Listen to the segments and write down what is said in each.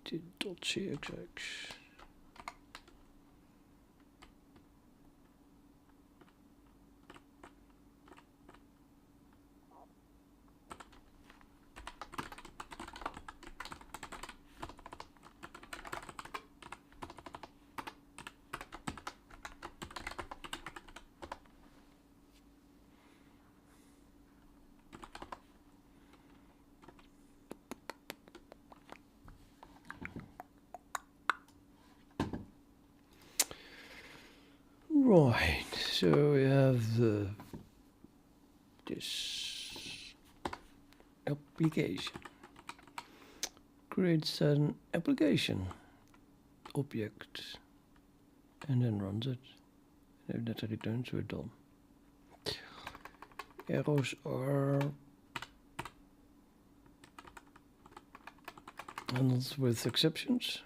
.cxx. Right, so we have this application. Creates an application object and then runs it. And if that returns, we're done. Arrows are handled with exceptions.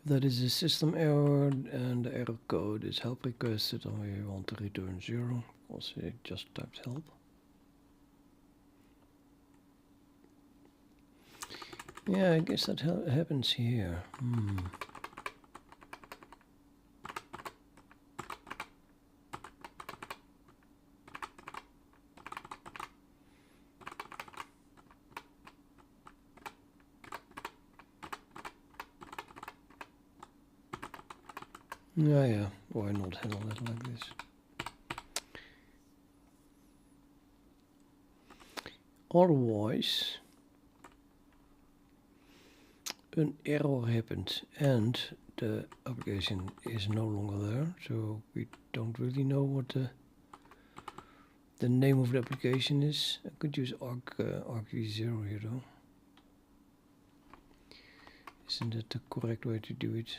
That is a system error and the error code is help requested and we want to return 0 because it just typed help. Yeah, I guess that happens here. Yeah, why not handle it like this? Otherwise, an error happened and the application is no longer there, so we don't really know what the name of the application is. I could use argv0 here though. Isn't that the correct way to do it?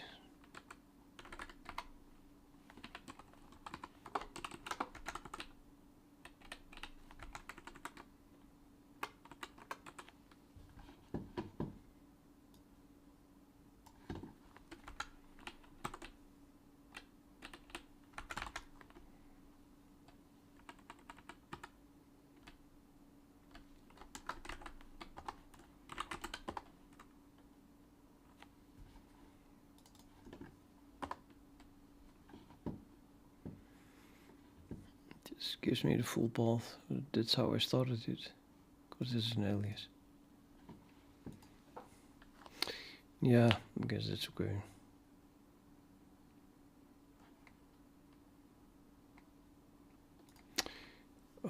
This gives me the full path. That's how I started it, because this is an alias. Yeah, I guess that's okay.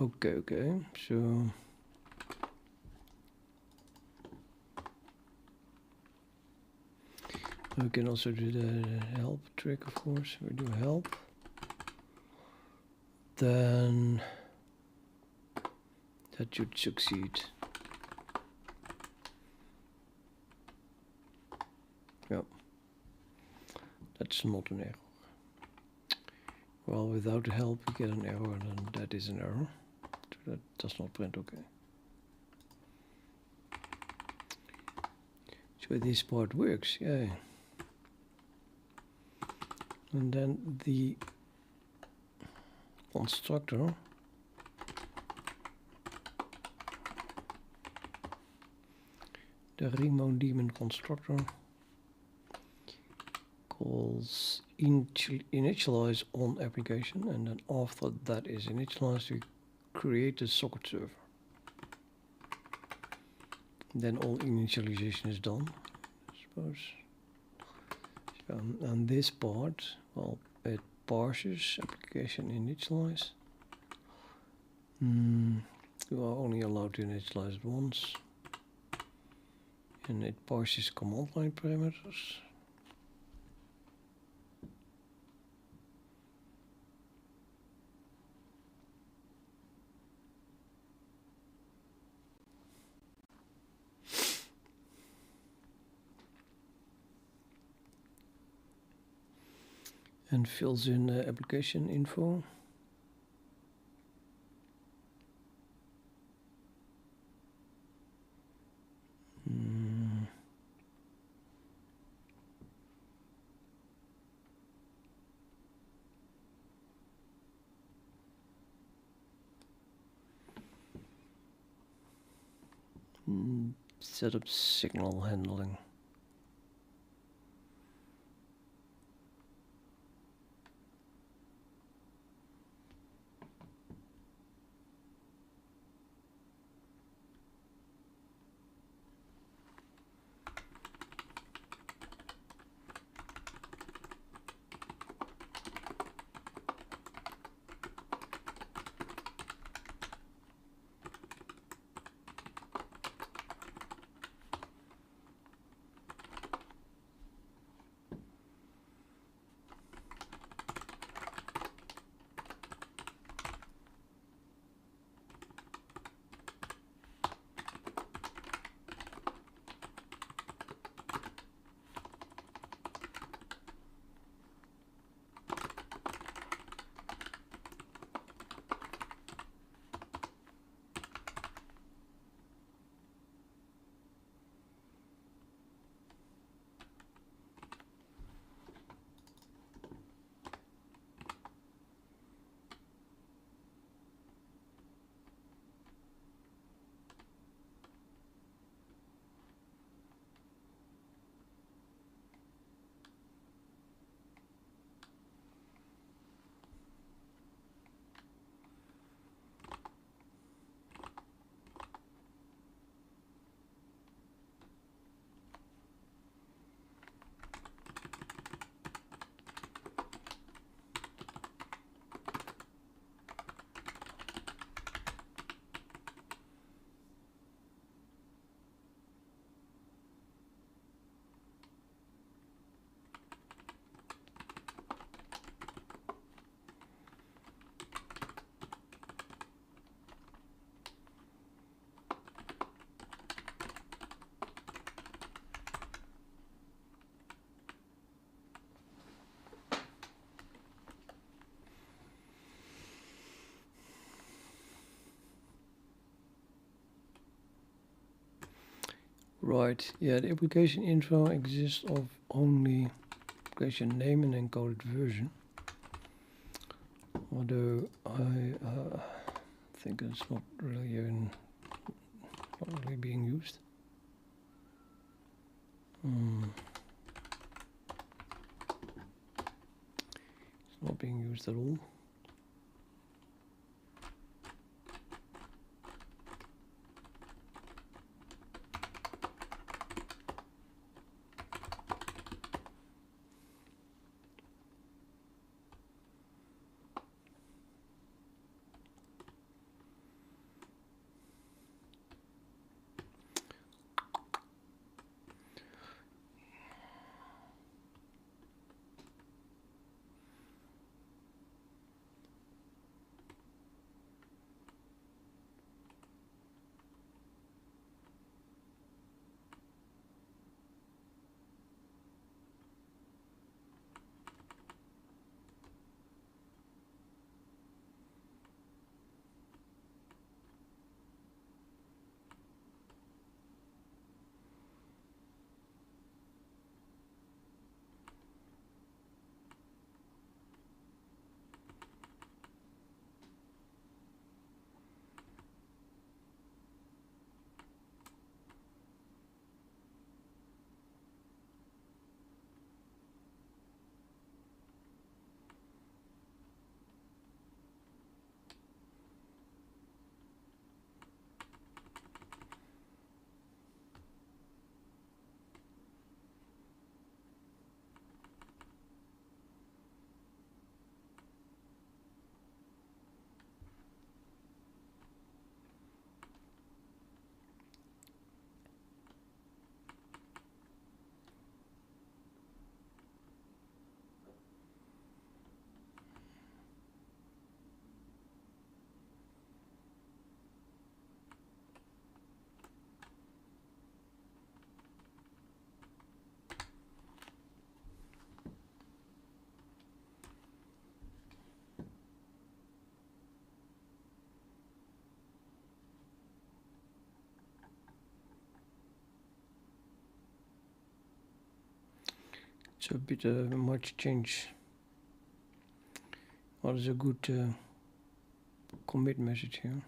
Okay, so we can also do the help trick, of course. We do help. Then that should succeed. Yep. That's not an error. Well, without help we get an error, and that is an error. So that does not print okay. So this part works, yeah. And then the constructor the remote daemon constructor calls initialize on application, and then after that is initialized we create a socket server. Then all initialization is done, I suppose. So, and this part, well, it parses application initialize. You are only allowed to initialize it once. And it parses command line parameters. And fills in application info. set up signal handling. Right, yeah, the application info exists of only application name and encoded version. Although I think it's not really being used. It's not being used at all. It's a bit much change. What is a good commit message here?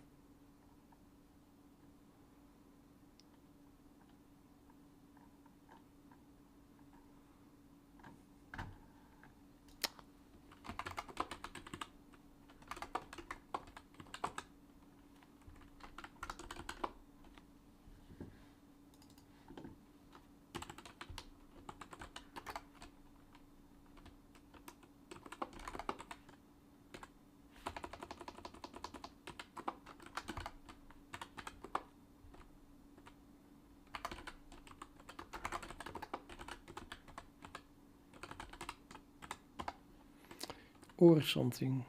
or something.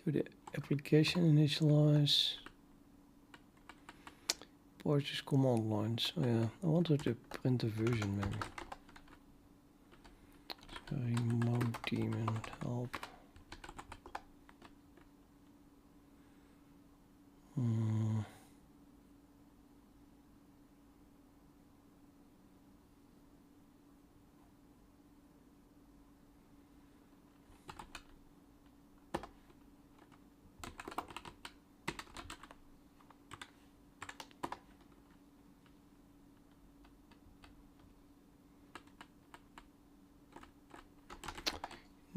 To the application initialize. Purchase command lines. Oh yeah, I wanted to print the version maybe. So remote daemon help.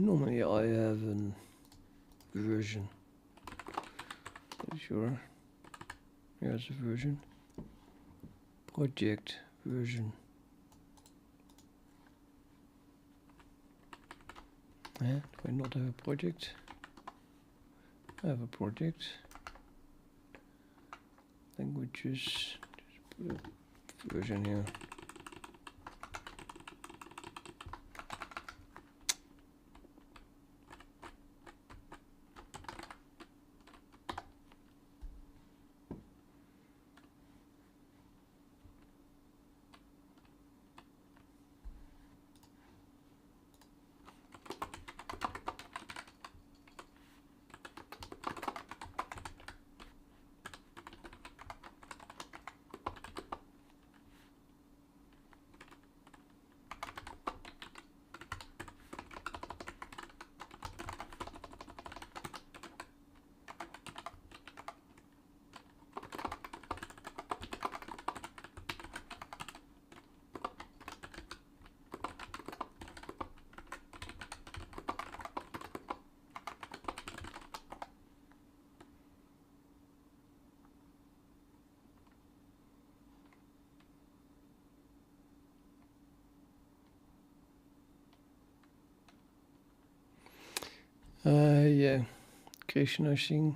Normally I have a version. Pretty sure. Here's a version. Project version. Do I not have a project? I have a project. Languages. Just put a version here. Yeah, creation hashing.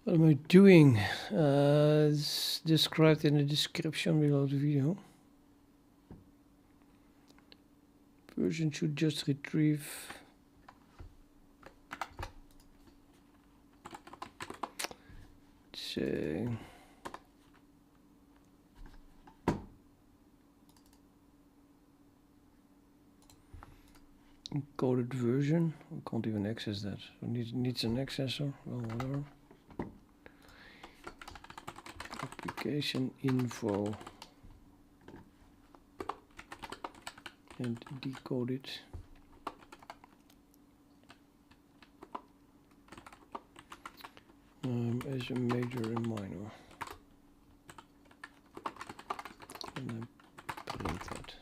What am I doing? It's described in the description below the video. Version should just retrieve say encoded version. I can't even access that. So needs an accessor. Well, whatever. Application info and decode it. As a major and minor. And then print that.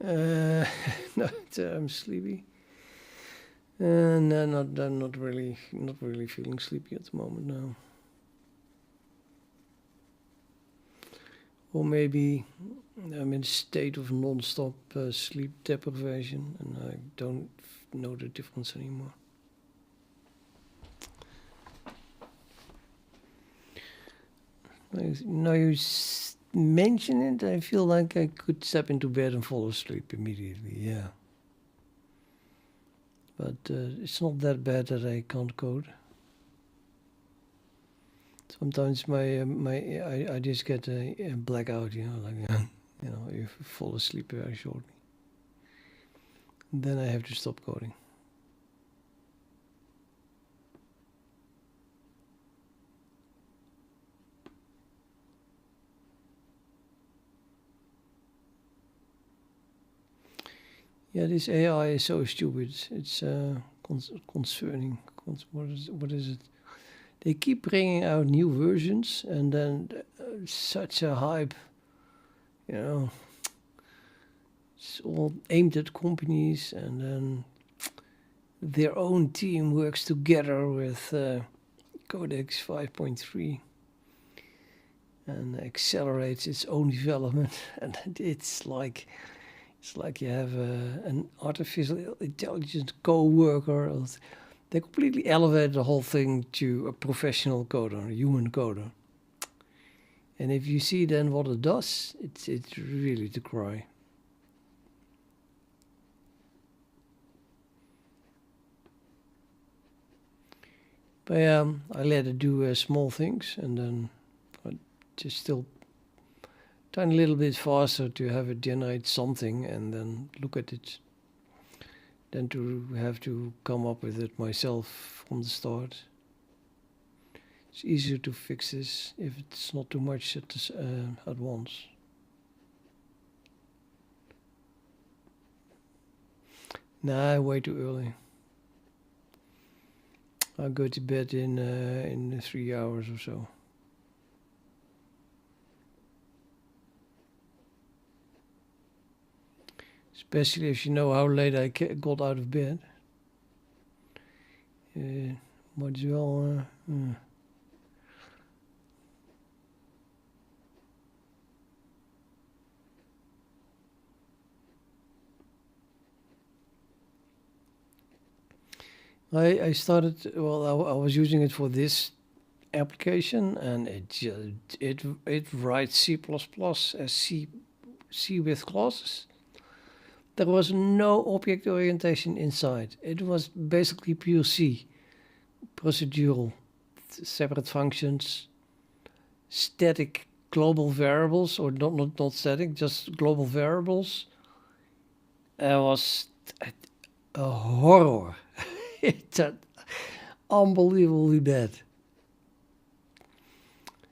No, I'm sleepy. No, I'm not really feeling sleepy at the moment now. Or maybe I'm in a state of non-stop sleep deprivation, and I don't know the difference anymore. Now you mention it, I feel like I could step into bed and fall asleep immediately. Yeah. But it's not that bad that I can't code. Sometimes I just get a blackout, like you fall asleep very shortly. Then I have to stop coding. Yeah, this AI is so stupid. It's concerning. What is it? They keep bringing out new versions, and then such a hype. It's all aimed at companies, and then their own team works together with Codex 5.3 and accelerates its own development. And it's like you have an artificial intelligence co-worker. They completely elevated the whole thing to a professional coder, a human coder. And if you see then what it does, it's really to cry. But yeah, I let it do small things, and then I just still tiny little bit faster to have it generate something and then look at it, than to have to come up with it myself from the start. It's easier to fix this if it's not too much at once. Nah, way too early. I'll go to bed in 3 hours or so. Especially if you know how late I got out of bed. Might as well. I started. Well, I was using it for this application, and it writes C++ as C with clauses. There was no object orientation inside. It was basically pure C, procedural, separate functions, static global variables, or not static, just global variables. It was a horror. It's unbelievably bad.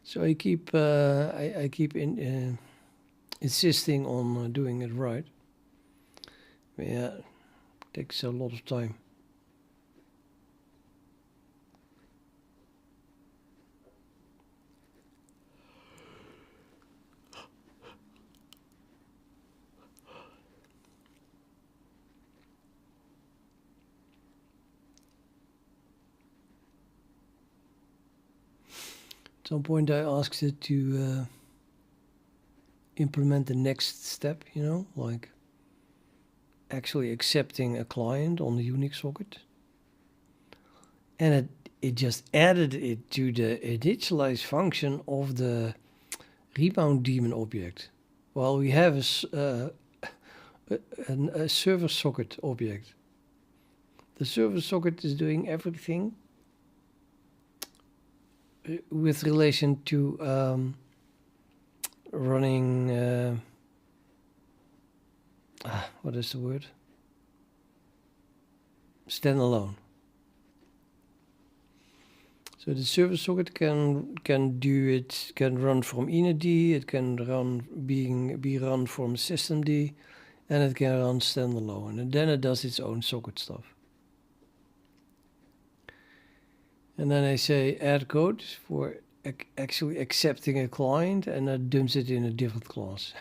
So I keep insisting on doing it right. Yeah, it takes a lot of time. At some point I asked it to implement the next step, like actually accepting a client on the Unix socket. And it just added it to the initialize function of the rebound daemon object. Well, we have a server socket object. The server socket is doing everything with relation to running. What is the word? Standalone. So the server socket can do it. Can run from init, it can be run from systemd, and it can run standalone. And then it does its own socket stuff. And then I say add code for actually accepting a client, and that dumps it in a different class.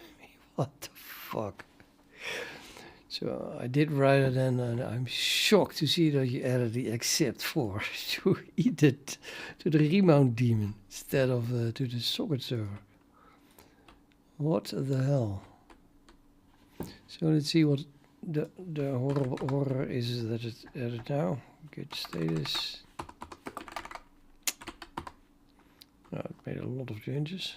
What the fuck? So I did write it in, and I'm shocked to see that you added the except for to it to the remount daemon instead of to the socket server. What the hell? So let's see what the horror is that it's added now. Get status. Oh, it made a lot of changes.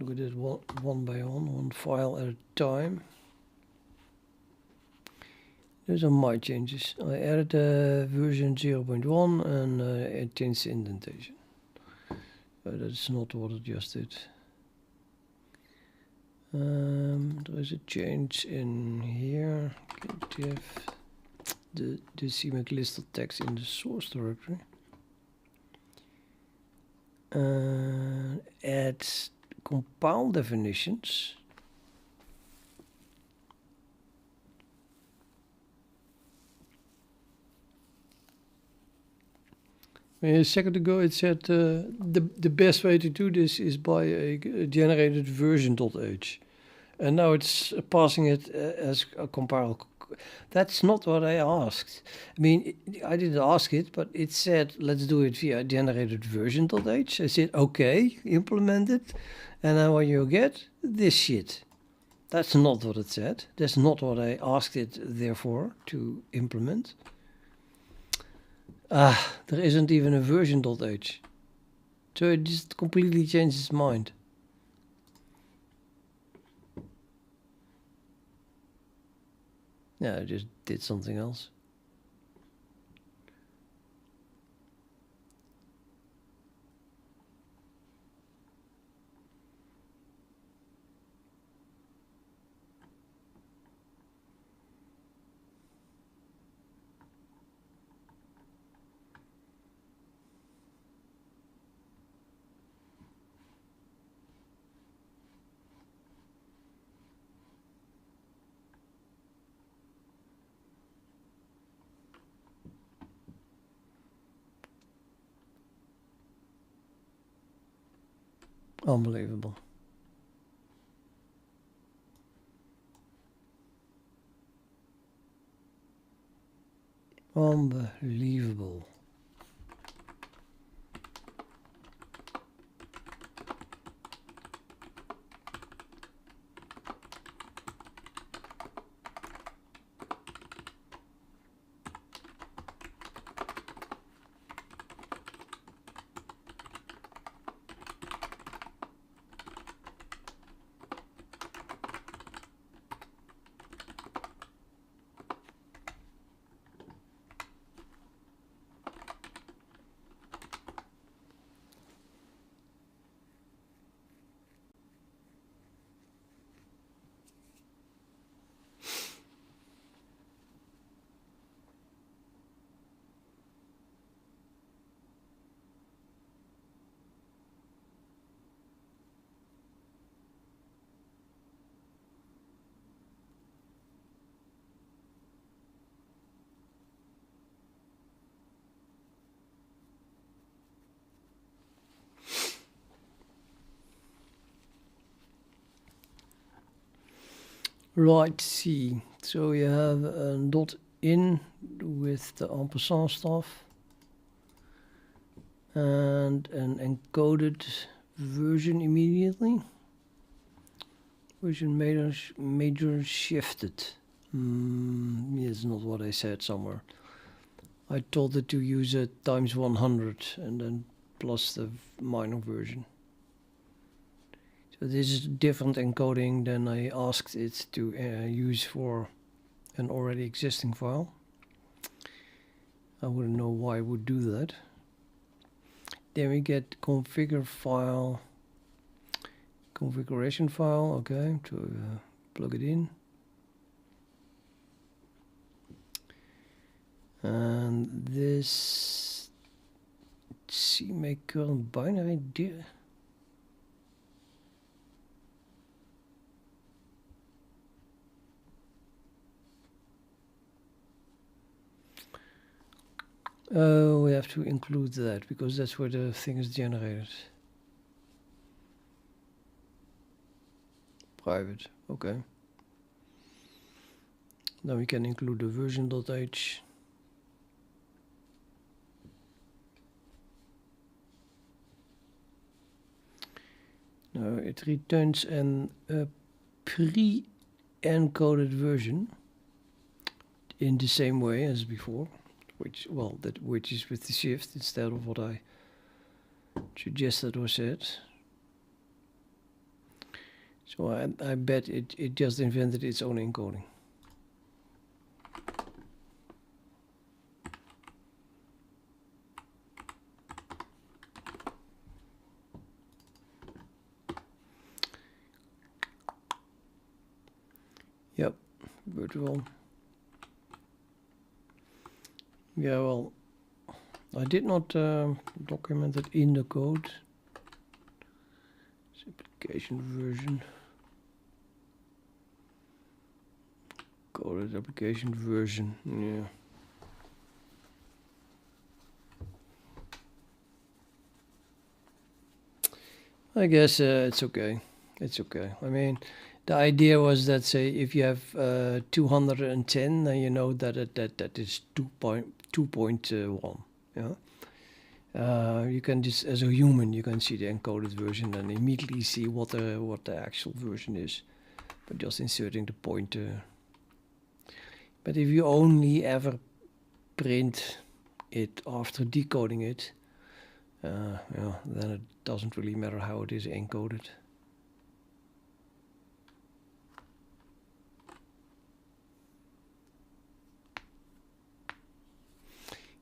Look at it one by one file at a time. Those are my changes. I added version 0.1 and I changed the indentation. But that's not what it just did. There is a change in here. KTF, the CMake list of text in the source directory. Add compile definitions. A second ago it said the best way to do this is by a generated version.h, and now it's passing it as a compile. That's not what I asked. I mean, I didn't ask it, but it said let's do it via generated version.h. I said okay, implement it, and then what you get, this shit. That's not what it said. That's not what I asked it therefore to implement. There isn't even a version.h. So it just completely changed its mind. Yeah, I just did something else. Unbelievable. Unbelievable. Right, C. So you have a dot in with the ampersand stuff and an encoded version immediately. Version major shifted. It's not what I said somewhere. I told it to use it times 100 and then plus the minor version. So this is different encoding than I asked it to use for an already existing file. I wouldn't know why I would do that. Then we get configure file, configuration file, okay, to plug it in. And this CMake current binary we have to include that because that's where the thing is generated. private. Okay. Then we can include the version.h. Now it returns a pre-encoded version in the same way as before, which is with the shift instead of what I suggested or said. So I bet it just invented its own encoding. Yep, virtual. Yeah, well, I did not document it in the code. It's application version. Call it application version, yeah. I guess it's okay. It's okay. I mean, the idea was that, say, if you have 210, then you know that that is 2.1. Yeah. You can just, as a human, you can see the encoded version and immediately see what the actual version is, but just inserting the pointer. But if you only ever print it after decoding it, yeah, then it doesn't really matter how it is encoded.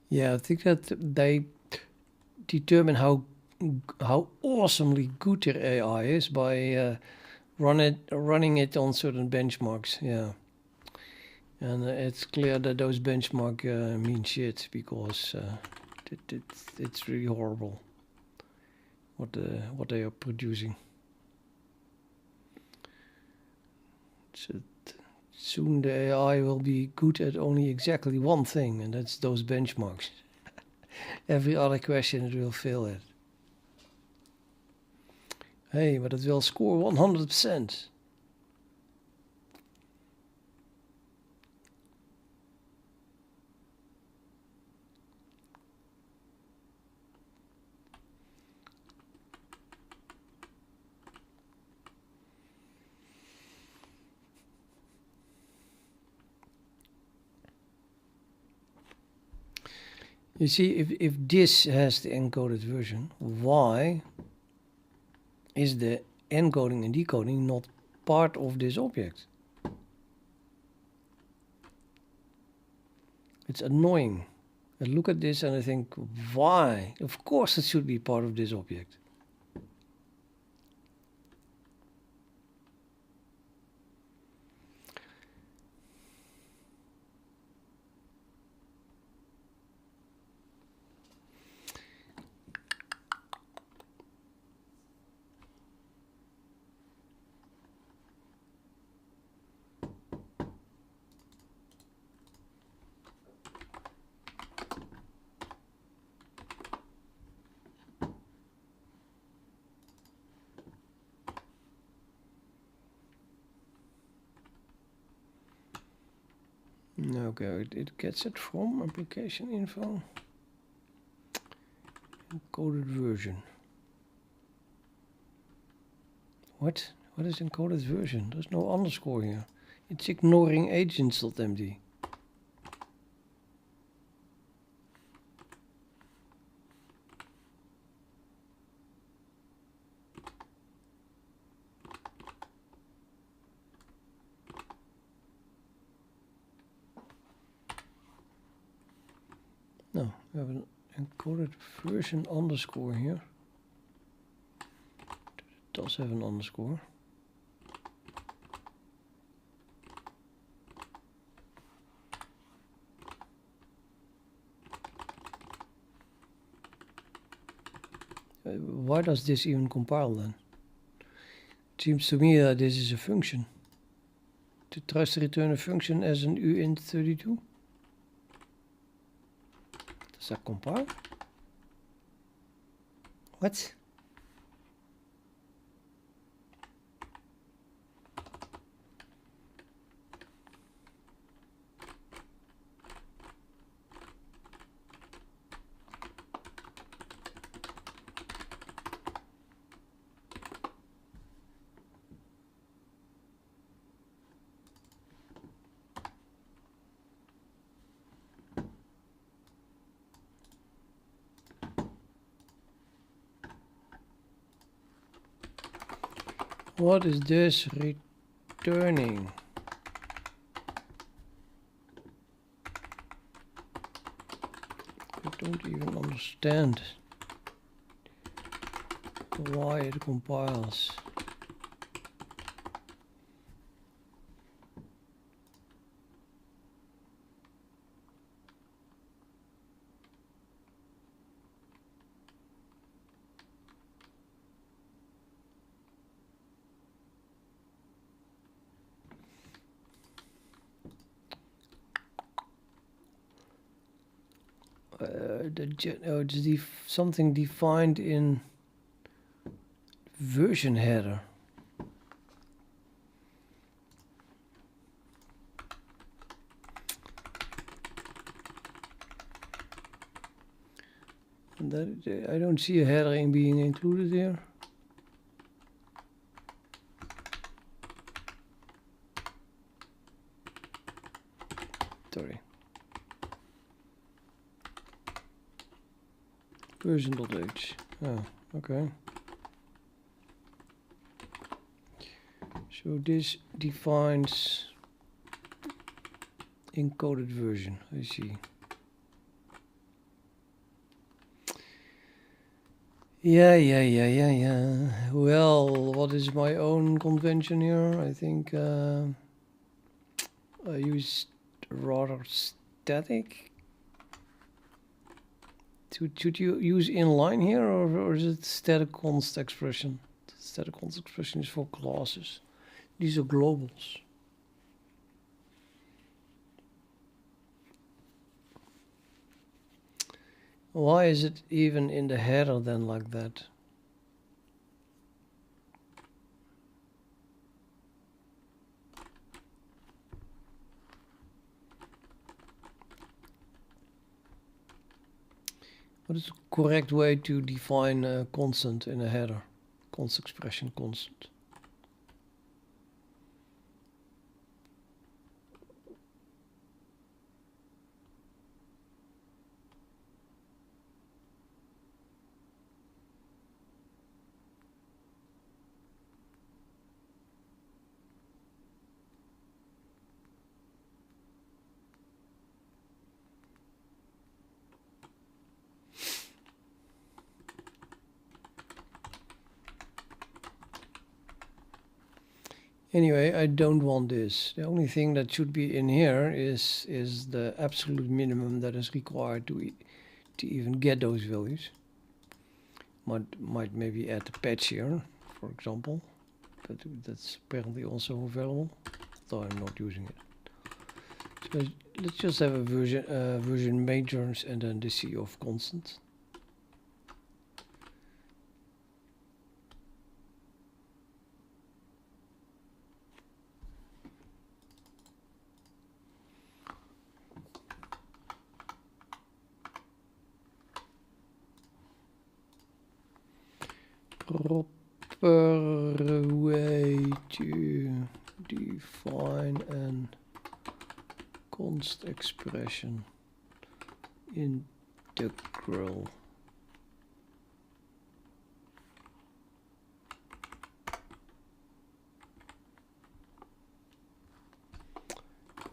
Yeah, I think that they determine how awesomely good their AI is by running it on certain benchmarks. Yeah, and it's clear that those benchmarks mean shit, because it's really horrible what they are producing. So soon the AI will be good at only exactly one thing, and that's those benchmarks. Every other question it will fail at. Hey, but it will score 100%. You see, if this has the encoded version, why is the encoding and decoding not part of this object? It's annoying. I look at this and I think, why? Of course it should be part of this object. Okay, it gets it from application info. Encoded version. What? What is encoded version? There's no underscore here. It's ignoring agents.md. No, we have an encoded version underscore here. It does have an underscore. Why does this even compile then? It seems to me that this is a function. It tries to return a function as an uint32. Does that compile? What? What is this returning? I don't even understand why it compiles. It's something defined in version header. And that I don't see a headering being included here. Sorry. Version.h. Oh, okay. So this defines encoded version. I see. Yeah. Well, what is my own convention here? I think I use rather static. Should you use inline here, or is it static const expression? Static const expression is for classes. These are globals. Why is it even in the header then like that? What is the correct way to define a constant in a header? Const expression constant. Anyway, I don't want this. The only thing that should be in here is the absolute minimum that is required to even get those values. Might maybe add a patch here, for example, but that's apparently also available, though I'm not using it. So let's just have a version majors and then the C of constant. Proper way to define an const expression integral.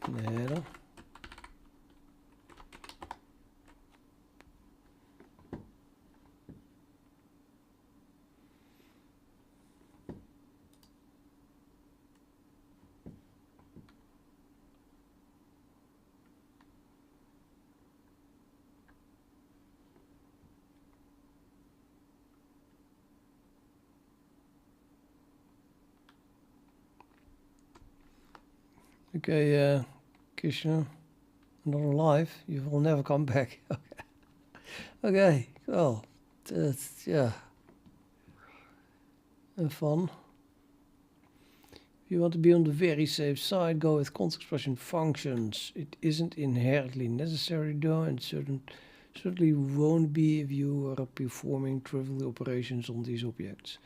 In the header. Okay, Krishna, not alive. You will never come back. Okay, well, that's, yeah, and fun. If you want to be on the very safe side, go with const expression functions. It isn't inherently necessary though, and certainly won't be if you are performing trivial operations on these objects.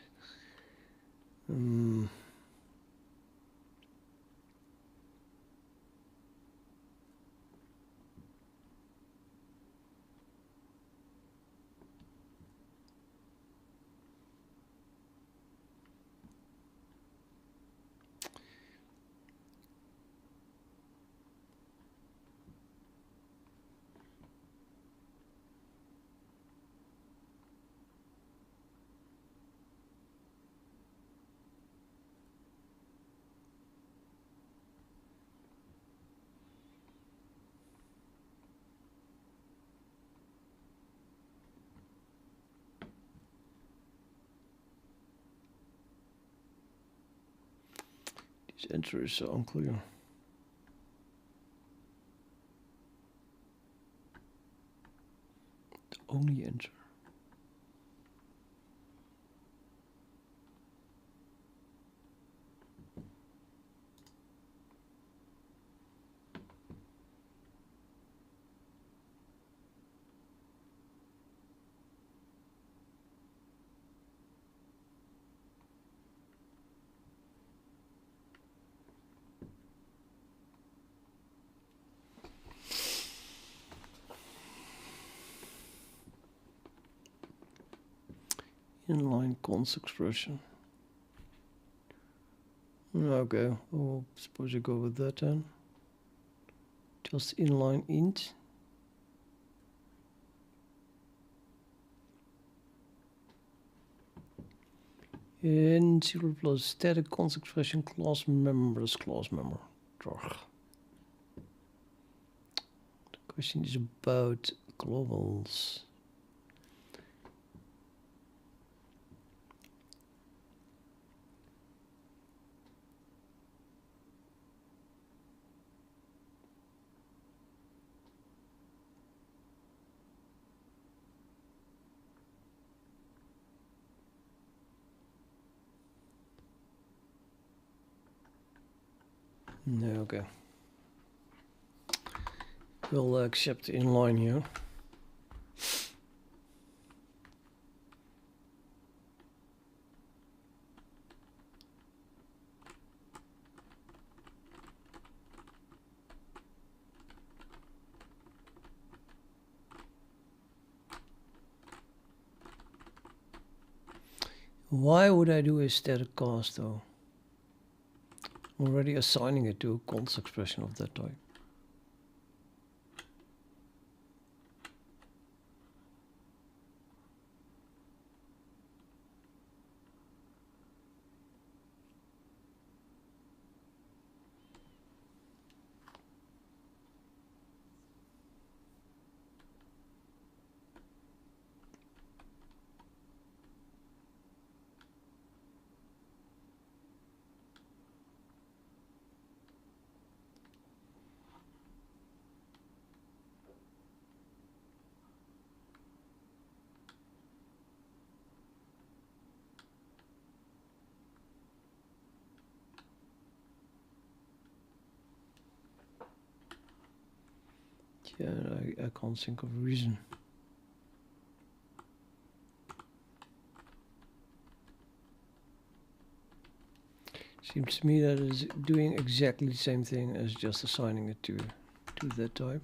This enter is so unclear. Only enter. Inline const expression. Okay, well, suppose you go with that then. Just inline int. In 0 plus static const expression class member is class member. Drag. The question is about globals. No, okay. We'll accept inline here. Why would I do a static cast though? I'm already assigning it to a const expression of that type. Yeah, I can't think of a reason. Seems to me that is doing exactly the same thing as just assigning it to that type.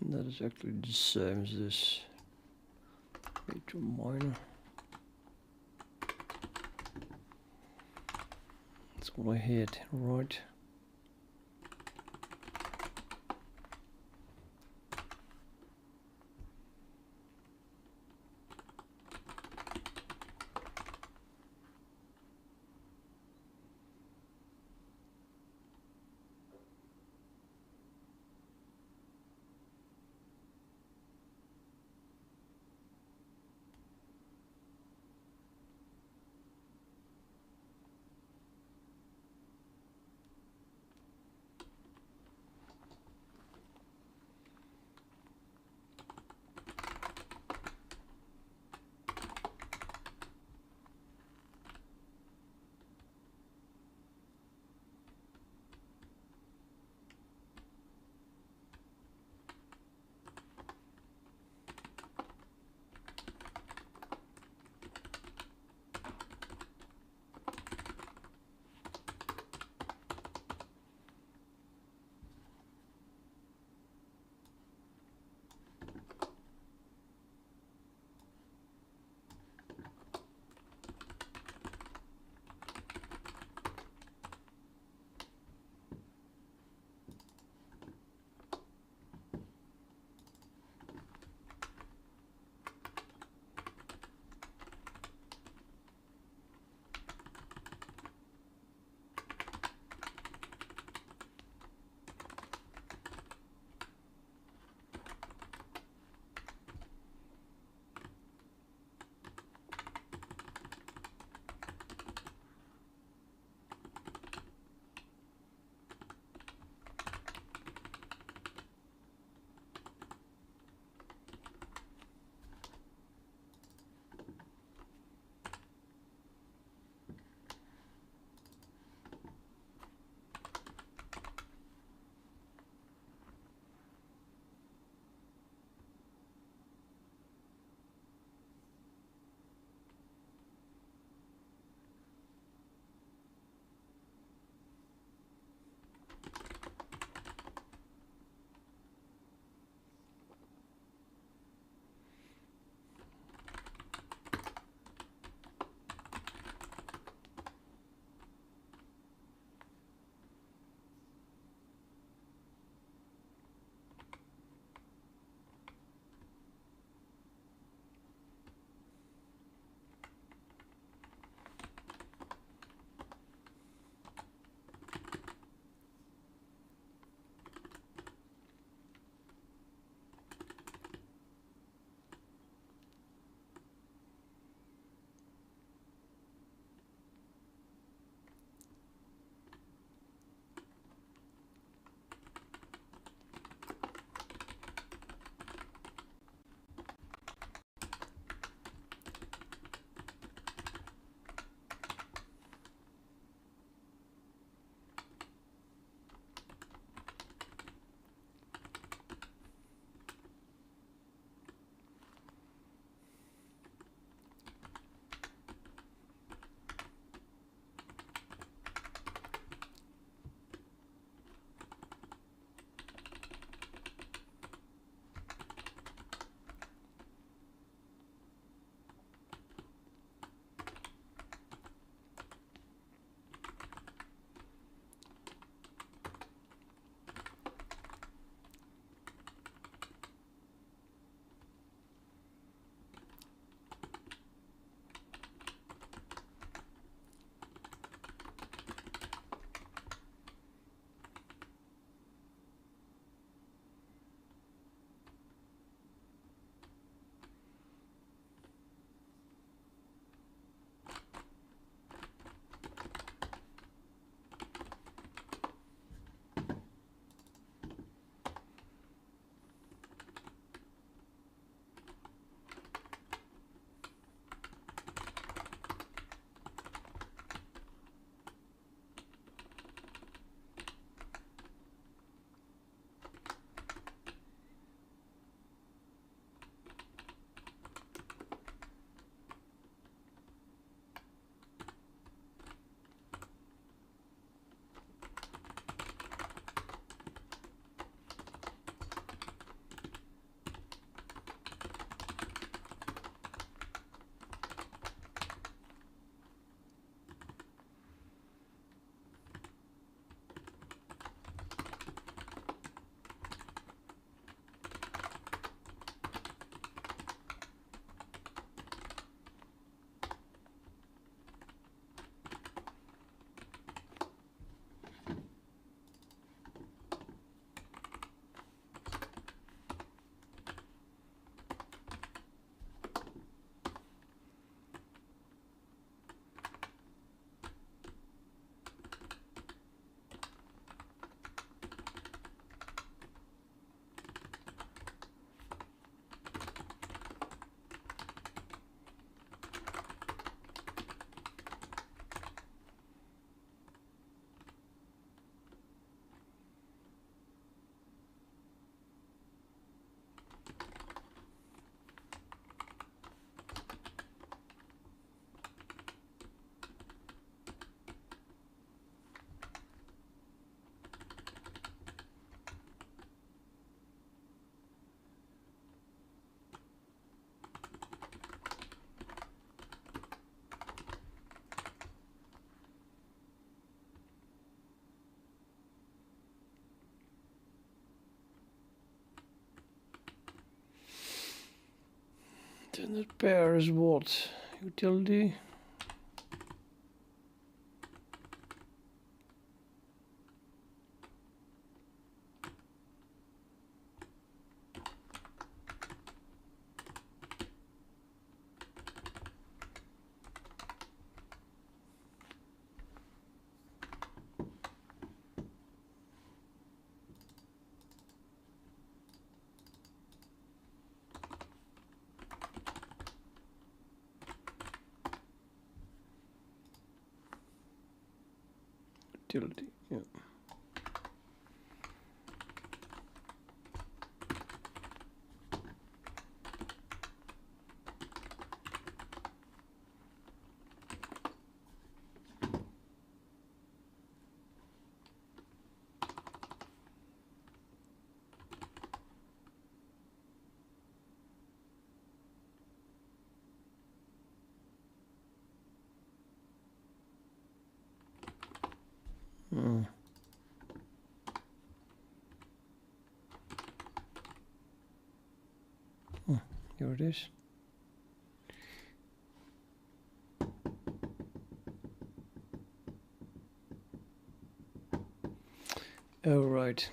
That is actually the same as this. Major minor. That's what I had, right? Standard pair is what? Utility? Utility, yeah. Here it is. Oh, right.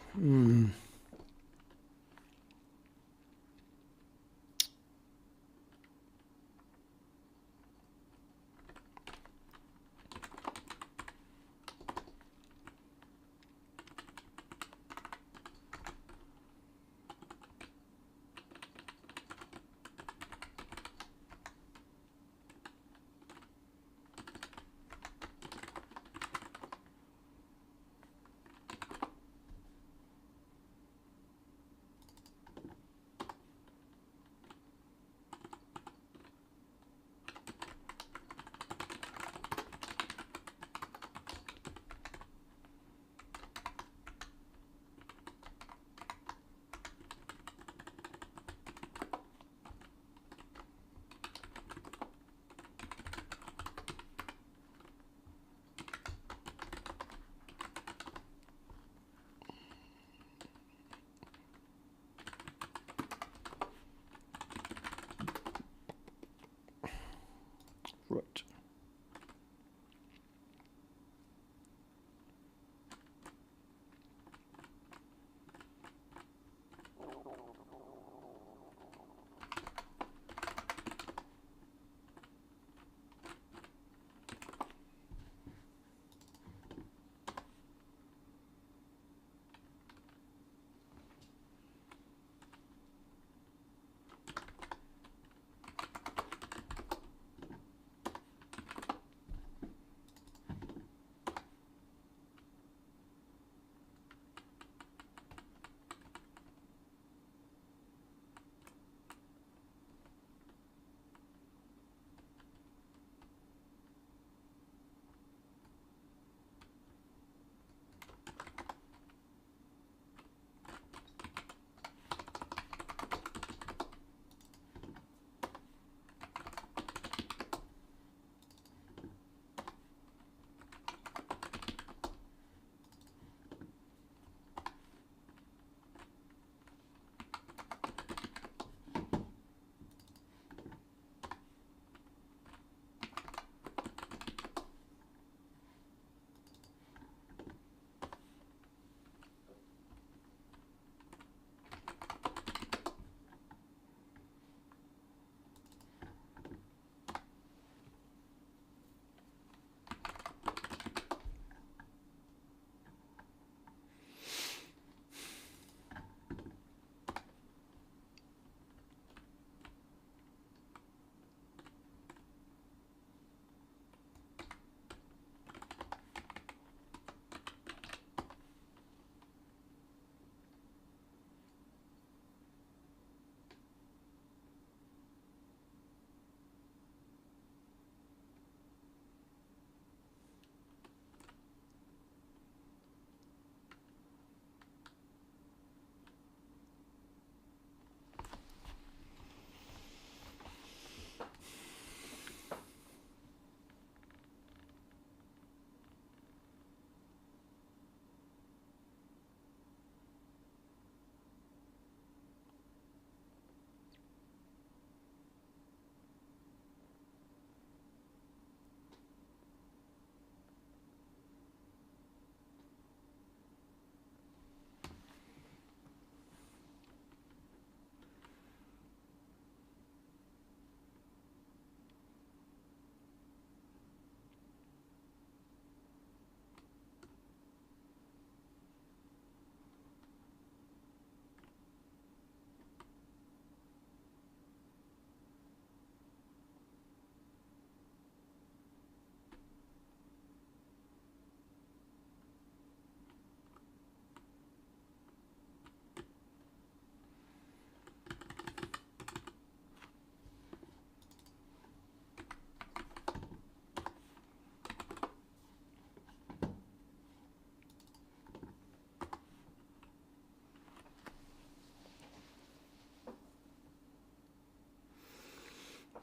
Right.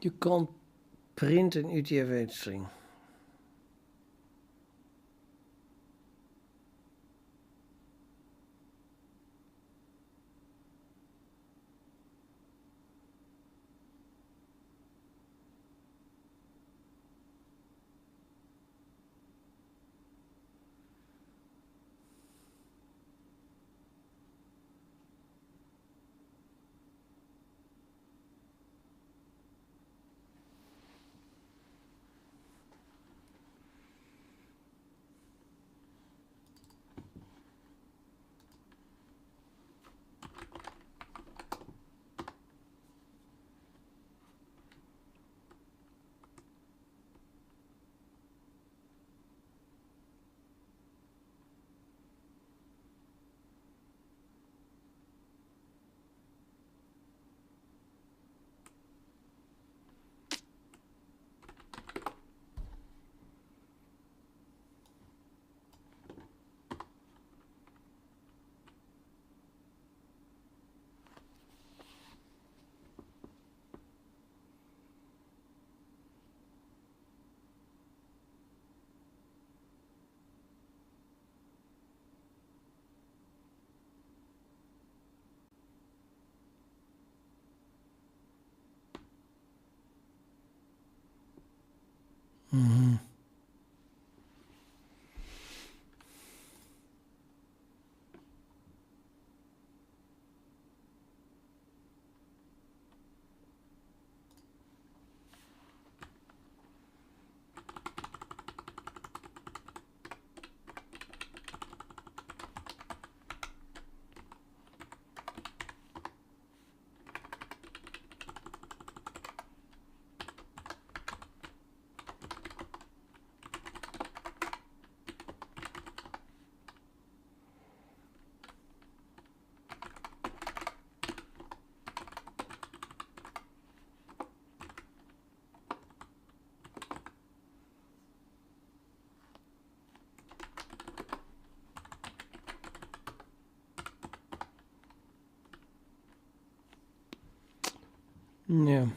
You can't print an UTF-8 string. Mm-hmm. Yeah.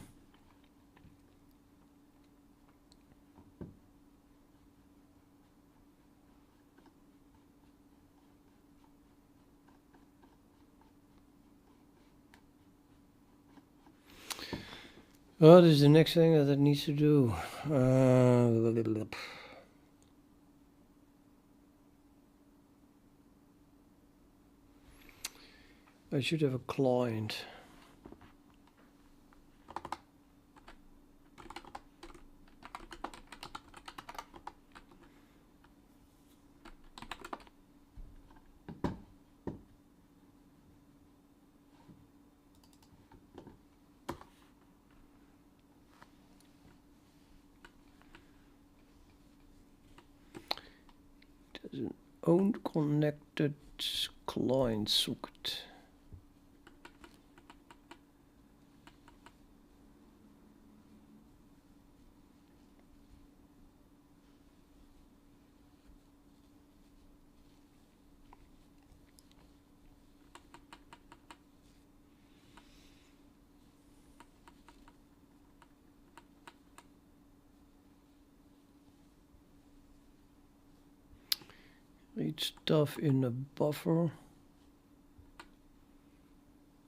What is the next thing that it needs to do? I should have a client. There's an own connected client socket. Read stuff in a buffer.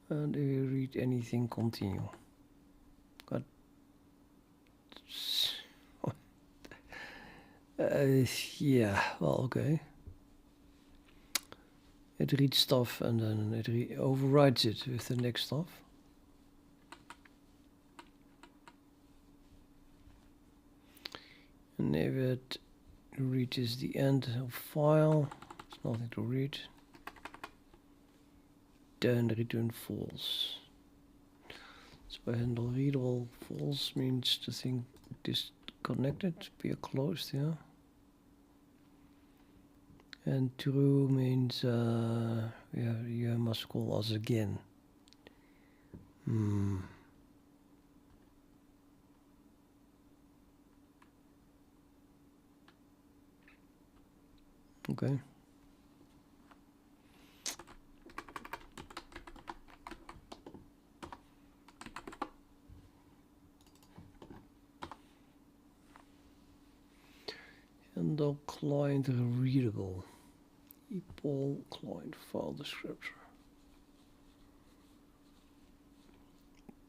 And if you read anything, continue. God. Yeah, well, okay. It reads stuff and then it overrides it with the next stuff. And if it reaches the end of file, it's nothing to read. Then return false. So handle readable false means the thing disconnected, be closed, yeah. And true means yeah, you must call us again. Okay. handle client readable. EPOL client file descriptor.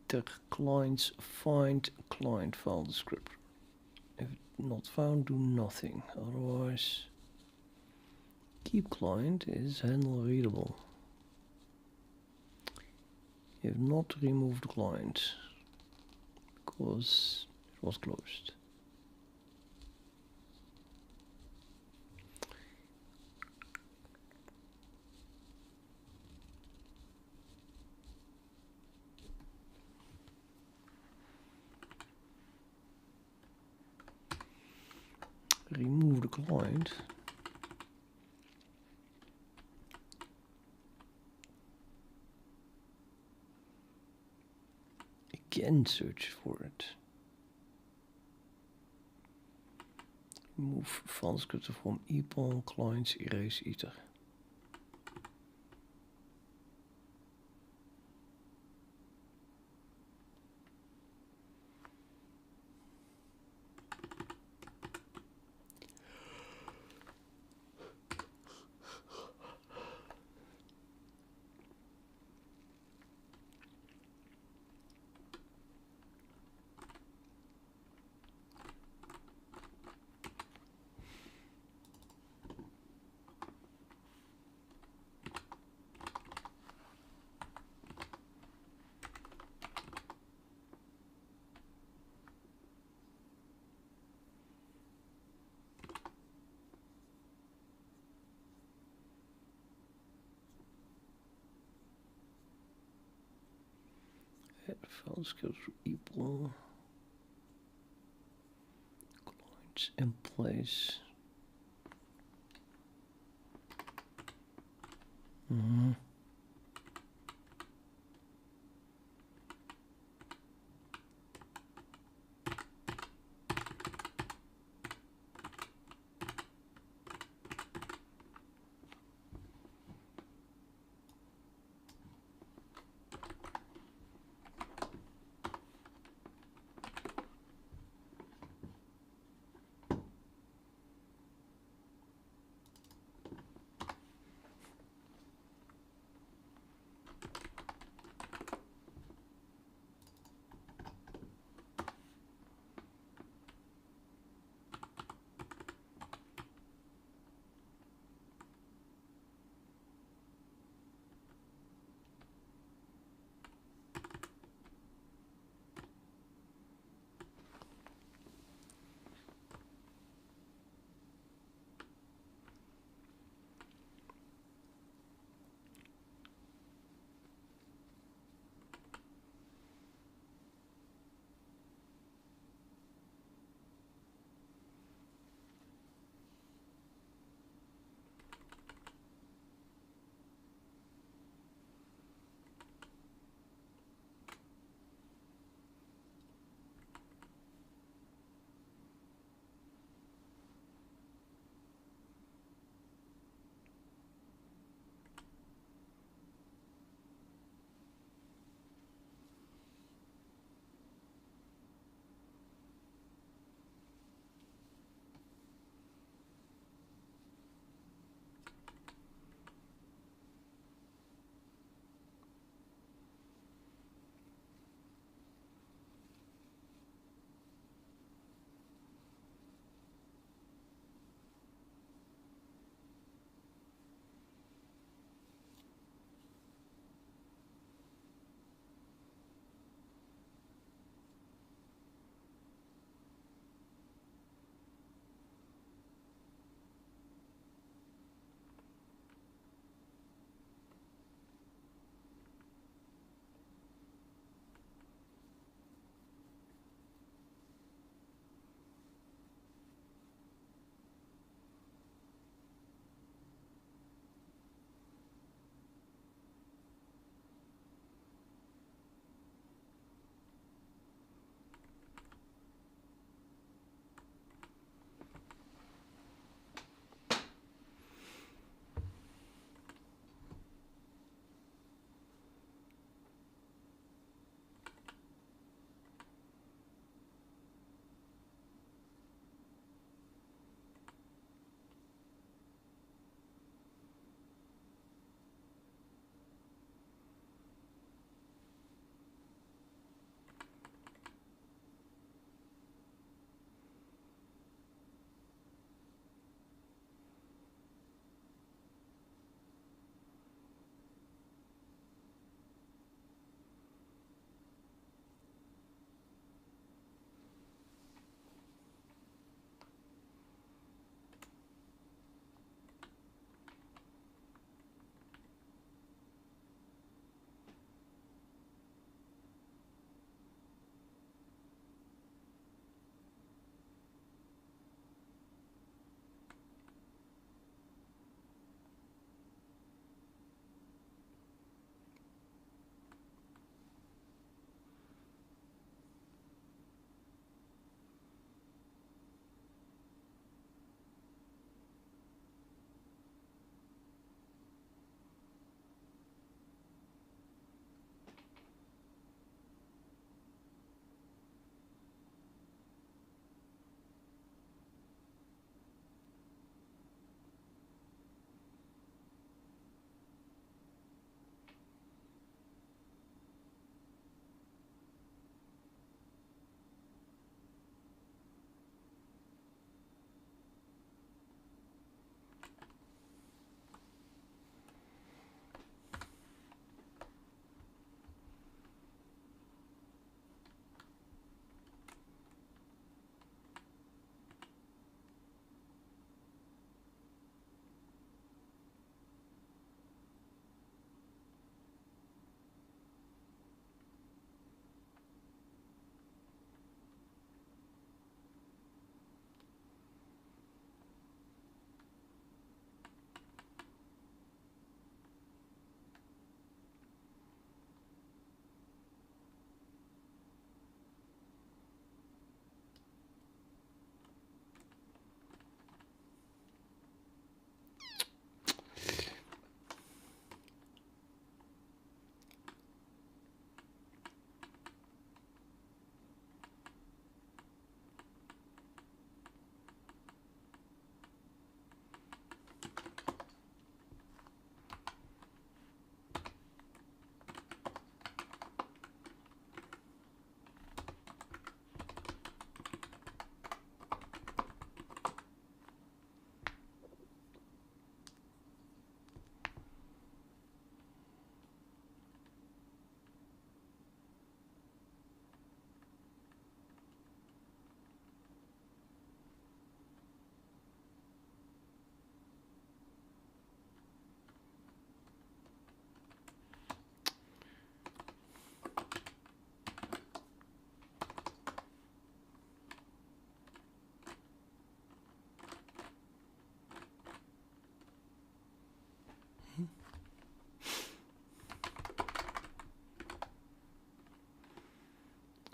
The clients find client file descriptor. If not found, do nothing. Otherwise, keep client is handle readable. If not, remove the client because it was closed. Remove the client. Again, search for it. Remove file descriptor from EPOL clients erase ether. Add file descriptor EPOL clients in place.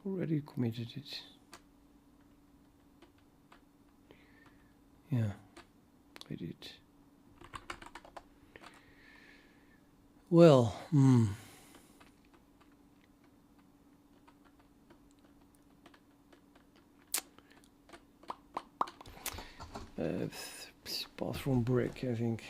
already committed it. Yeah, I did. Well, bathroom brick, I think.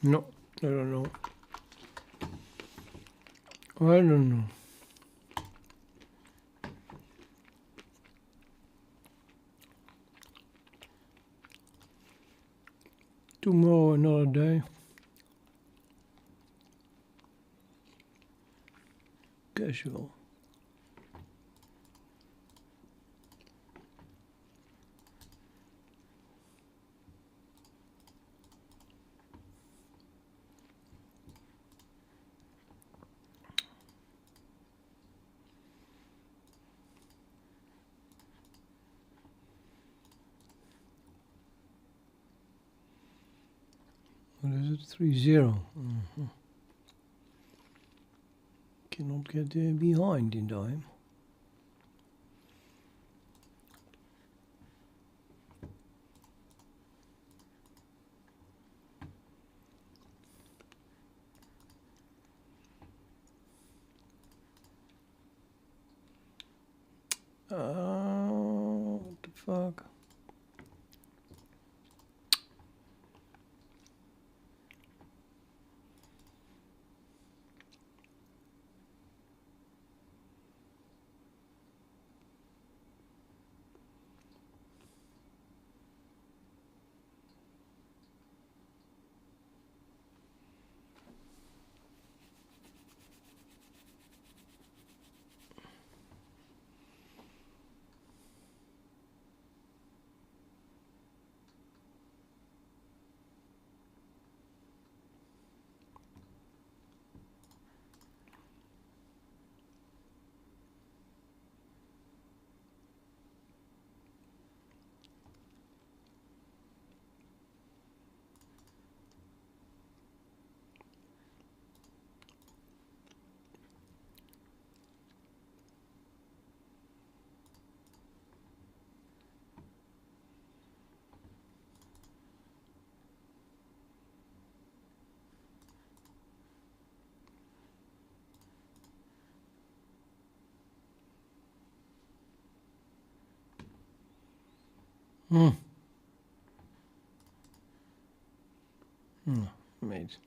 No, I don't know. I don't know. Tomorrow another day. Casual. What is it? 3-0. Cannot get behind in time. What the fuck? Mate.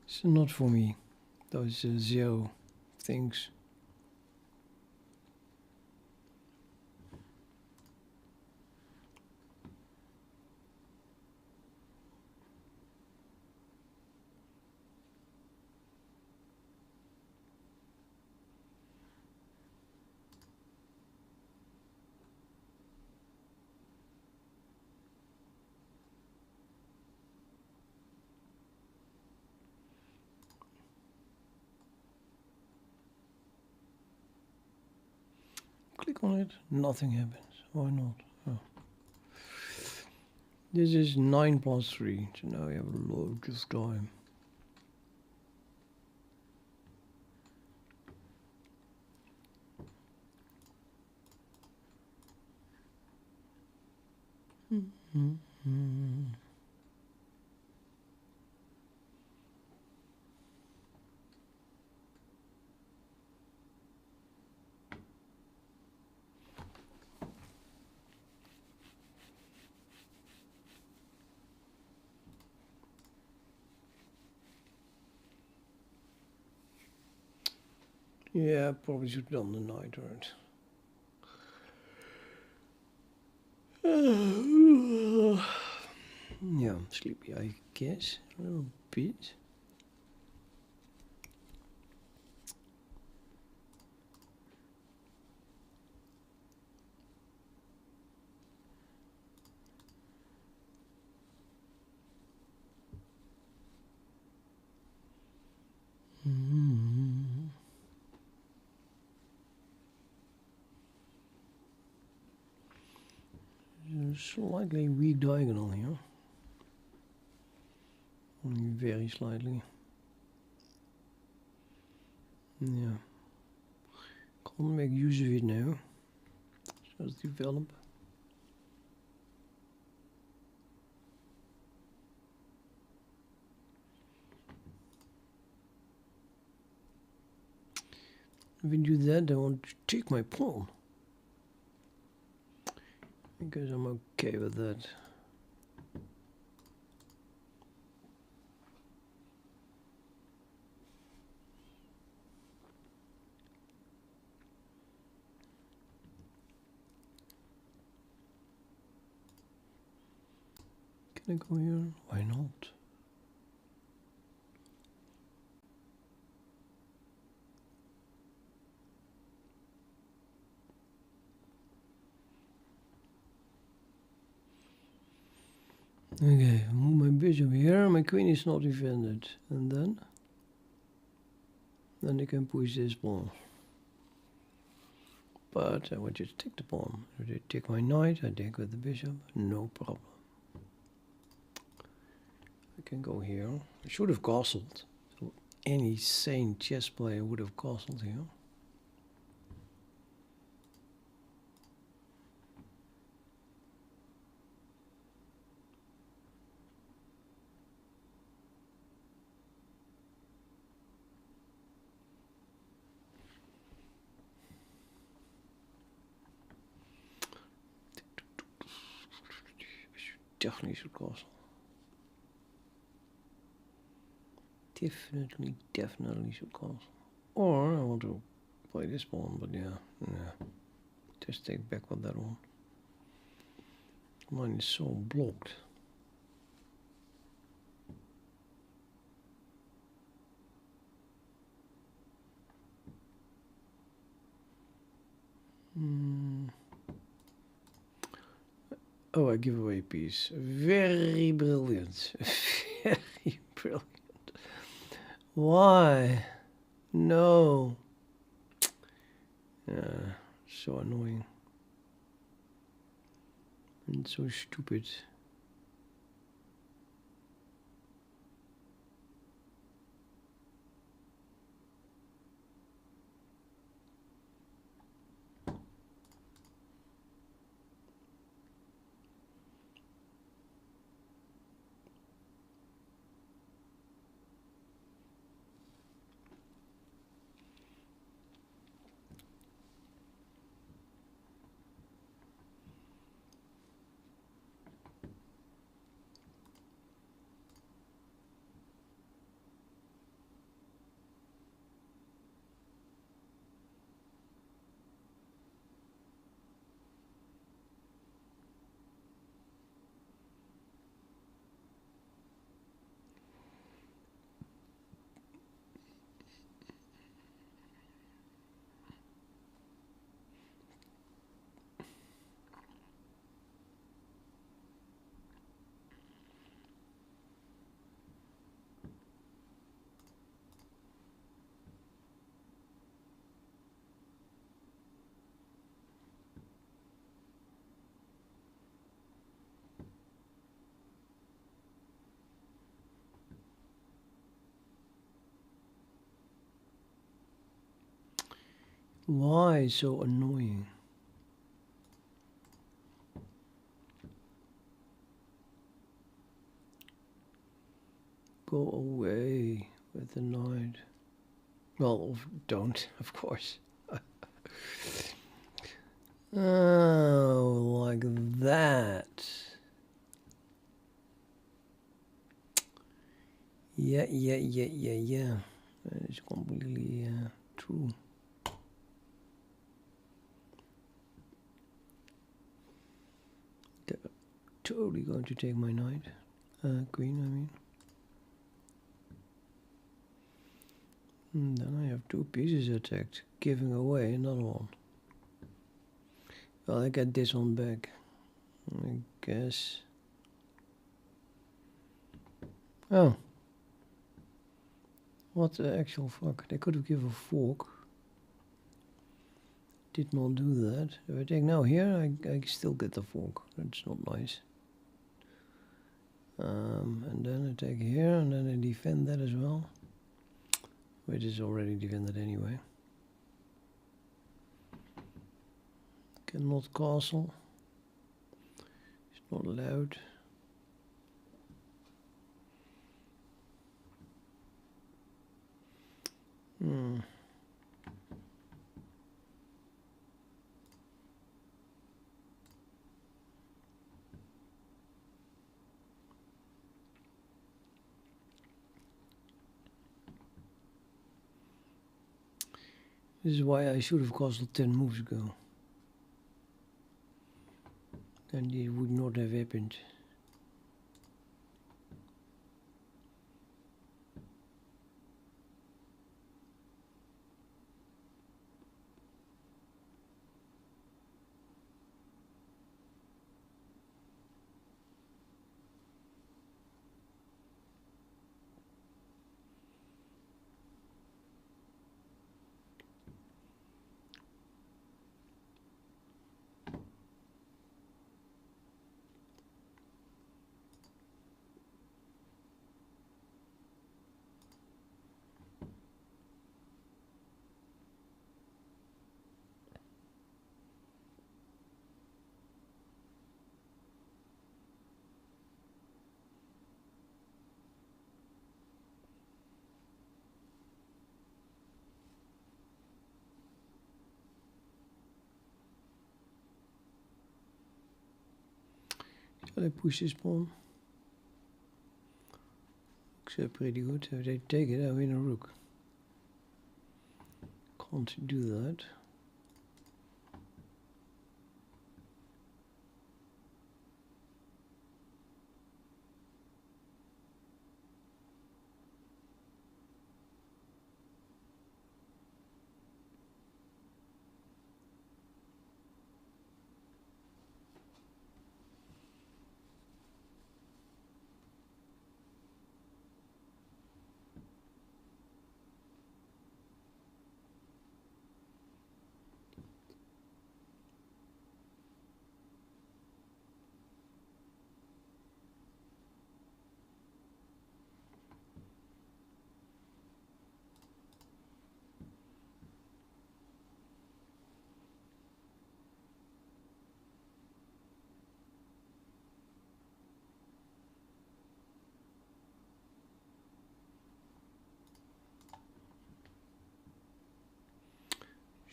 It's not for me. Those zero things. Click on it, nothing happens. Why not? Oh. This is 9 plus 3, so now we have a lot of time. Yeah, probably should have done the night right. Yeah, I'm sleepy, I guess, a little bit. Slightly weak diagonal here. Only very slightly. Yeah. Can't make use of it now. Just develop. If we do that, I want to take my pawn. Because I'm okay with that. Can I go here? Why not? Okay, move my bishop here. My queen is not defended. And then I can push this pawn. But I want you to take the pawn. If I take my knight, I take with the bishop. No problem. I can go here. I should have castled. So any sane chess player would have castled here. Definitely should castle. Definitely should castle. Or I want to play this pawn, but yeah. Just take back with that one. Mine is so blocked. Oh, I give away a piece. Very brilliant. Very brilliant. Why? No. So annoying. And so stupid. Why so annoying? Go away with the knight. Well, don't, of course. Oh, like that. Yeah. That is completely true. They're totally going to take my knight. Queen, I mean. And then I have two pieces attacked, giving away another one. Well, I get this one back, I guess. Oh. What the actual fuck? They could have given a fork. Did not do that. If I take now here, I still get the fork. That's not nice. And then I take here, and then I defend that as well. Which is already defended anyway. Cannot castle. It's not allowed. This is why I should have castled 10 moves ago. And it would not have happened. Shall I push this pawn? Looks pretty good. If they take it, I win a rook. Can't do that.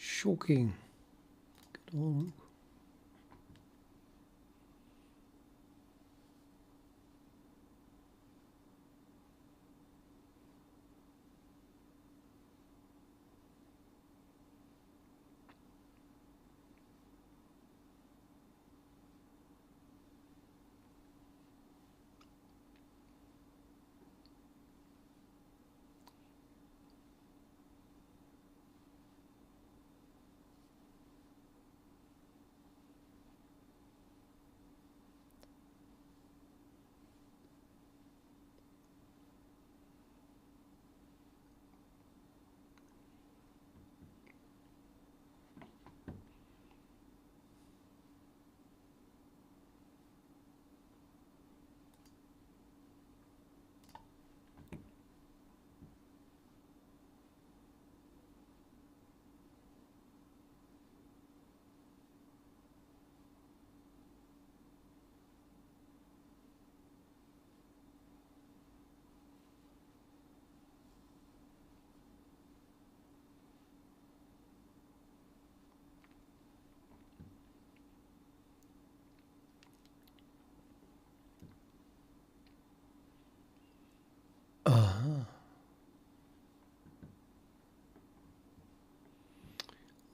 Shocking. Good old rook.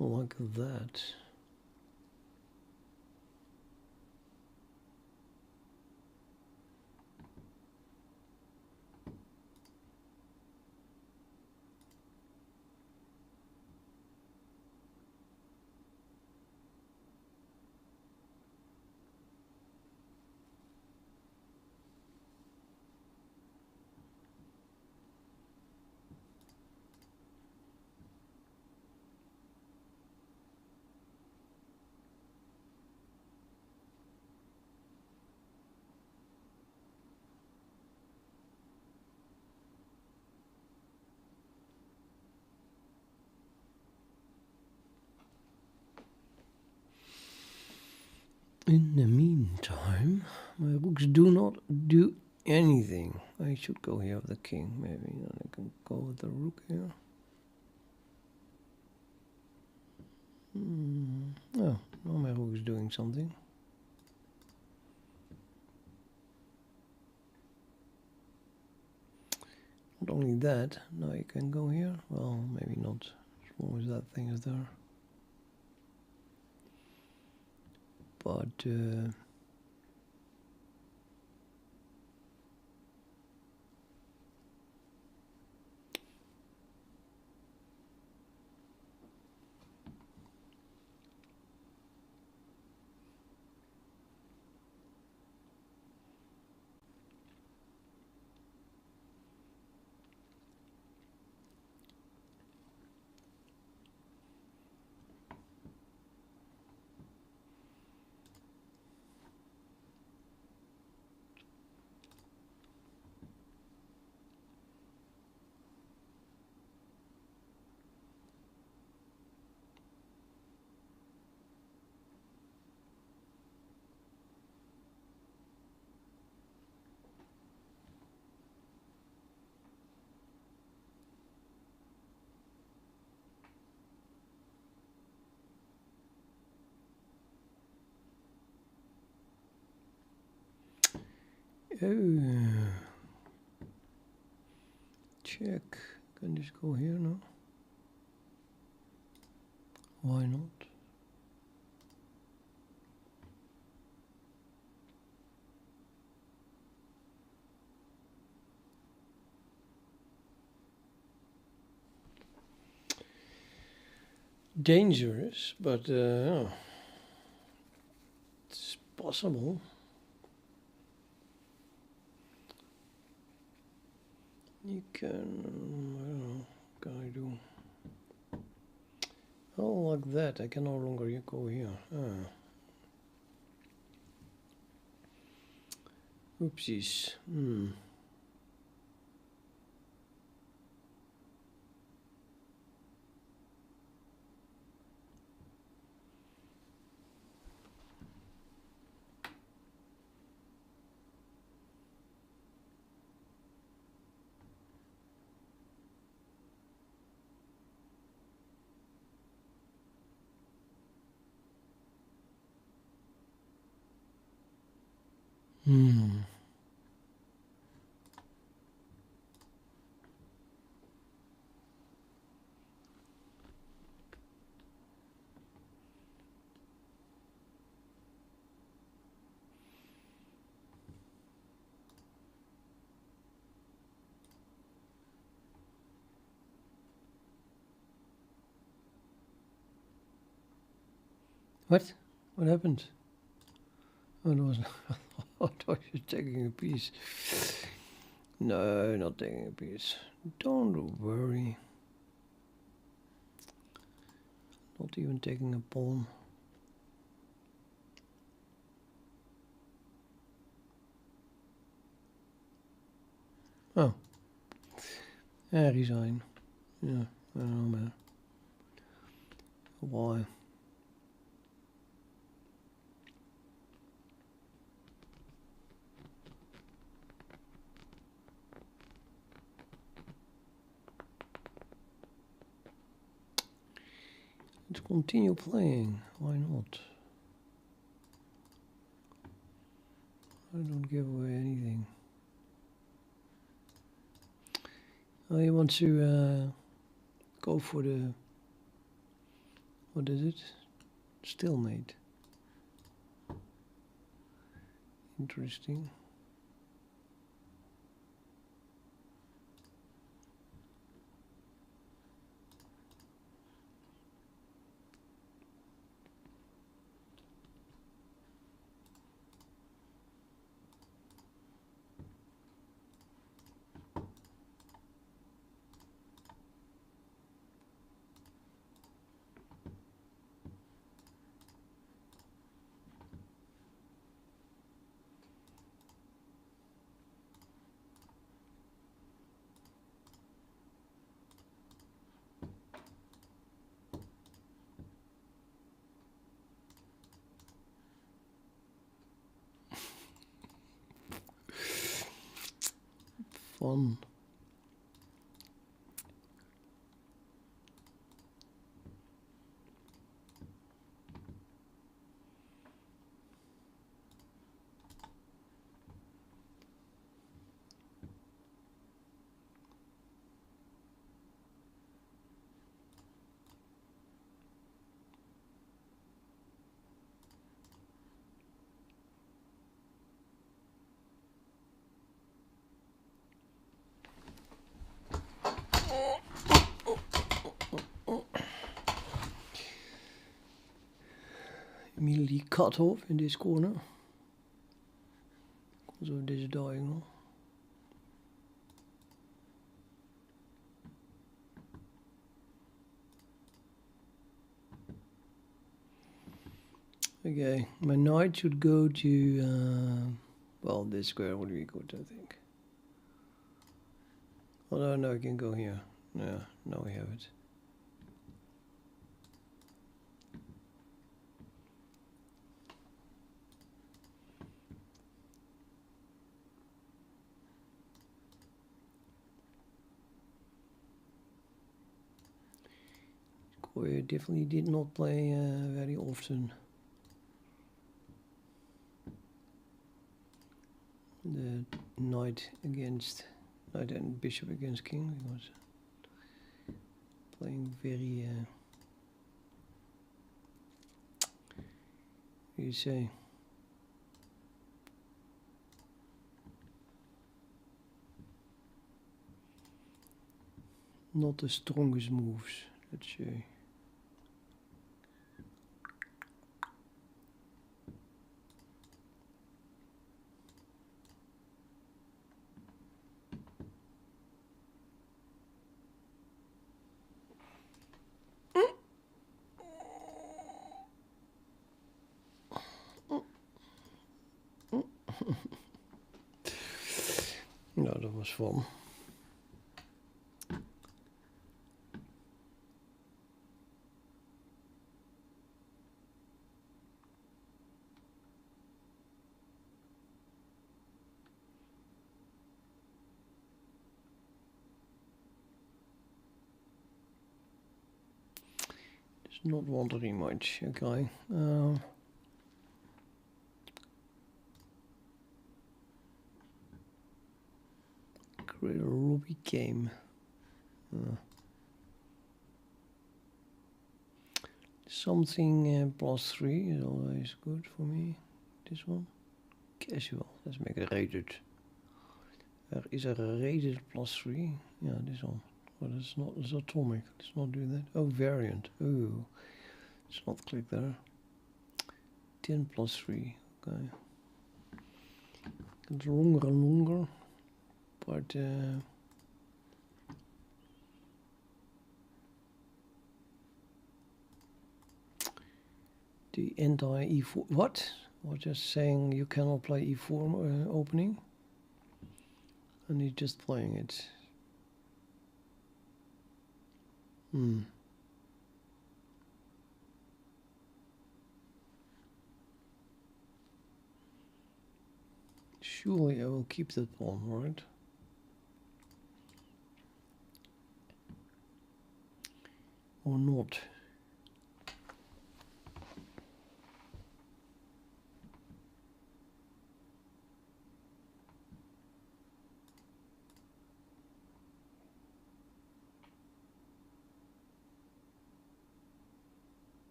Like that. In the meantime, my rooks do not do anything. I should go here with the king, maybe. Then I can go with the rook here. Oh, now my rook is doing something. Not only that, now you can go here. Well, maybe not as long as that thing is there. But Okay. Check. Can this go here now? Why not? Dangerous, but yeah, it's possible. You can, I don't know, what can I do? Oh, like that, I can no longer go here. Ah. Oopsies. What? What happened? Oh, it was. I thought you were taking a piece. No, not taking a piece. Don't worry. Not even taking a pawn. Oh. Yeah, resign. Yeah, I don't know, man. Why? Let's continue playing. Why not? I don't give away anything. I want to go for the, what is it? Stalemate. Interesting. Fun. Immediately cut off in this corner because of this diagonal. Okay, my knight should go to, well, this square would be good, I think. Although, no, I can go here. Yeah, now we have it. We definitely did not play very often. the knight and bishop against king, because playing very you say, not the strongest moves, let's say. No, that was fun. Does not want to rematch, okay. Create a Ruby game. Something +3 is always good for me. This one. Casual. Let's make it rated. Is a rated +3? Yeah, this one. But it's not. It's atomic. Let's not do that. Oh, variant. Oh, let's not click there. 10 +3. Okay. It's longer and longer, but the anti-e4. What? I was just saying you cannot play e4 opening, and he's just playing it. Surely I will keep that pawn, right? Or not?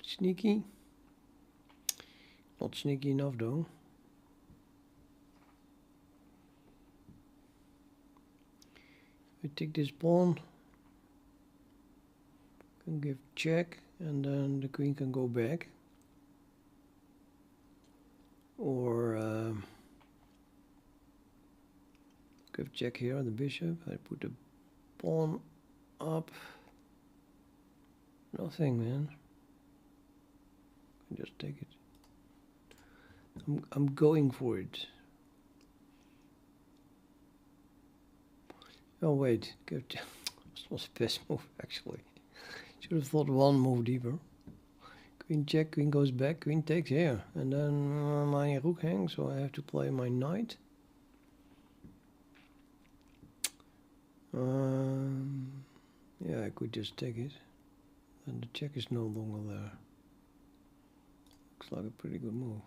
Sneaky. Not sneaky enough though. We take this pawn. Can give check, and then the queen can go back. Or give check here on the bishop. I put the pawn up. Nothing, man. I can just take it. I'm going for it. Oh wait, good. This was the best move actually. Should have thought one move deeper. Queen check, queen goes back, queen takes here, and then my rook hangs, so I have to play my knight. Yeah, I could just take it, and the check is no longer there. Looks like a pretty good move.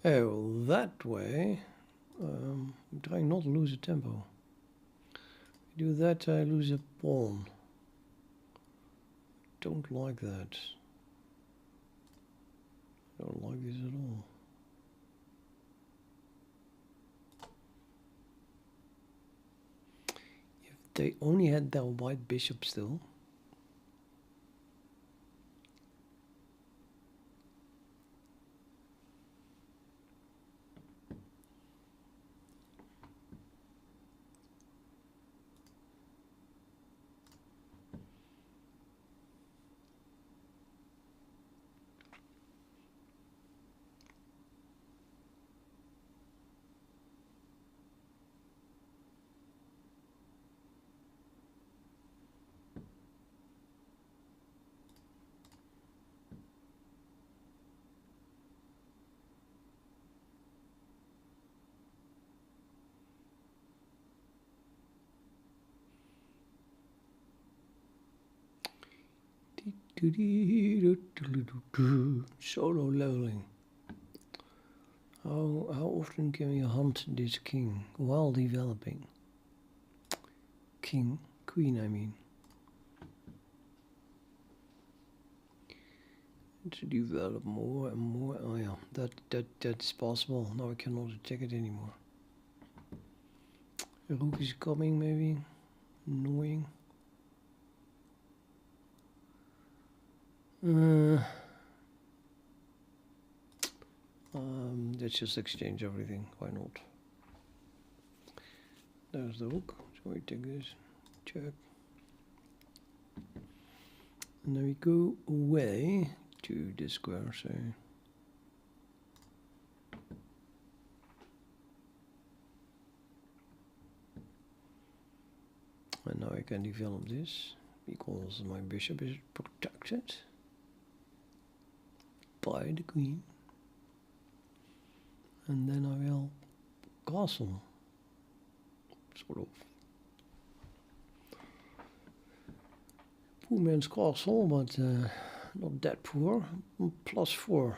Oh, that way. I'm trying not to lose a tempo. If I do that, I lose a pawn. Don't like that. I don't like this at all. If they only had their white bishop still. Solo leveling. How often can we hunt this king while developing? Queen, I mean. To develop more and more. Oh yeah, that's possible. Now I cannot attack it anymore. A rook is coming, maybe. Annoying. Let's just exchange everything. Why not? There's the rook. So we take this. Check. And then we go away to this square, so. And now I can develop this because my bishop is protected by the queen. And then I will castle, sort of. Poor man's castle, but not that poor. +4.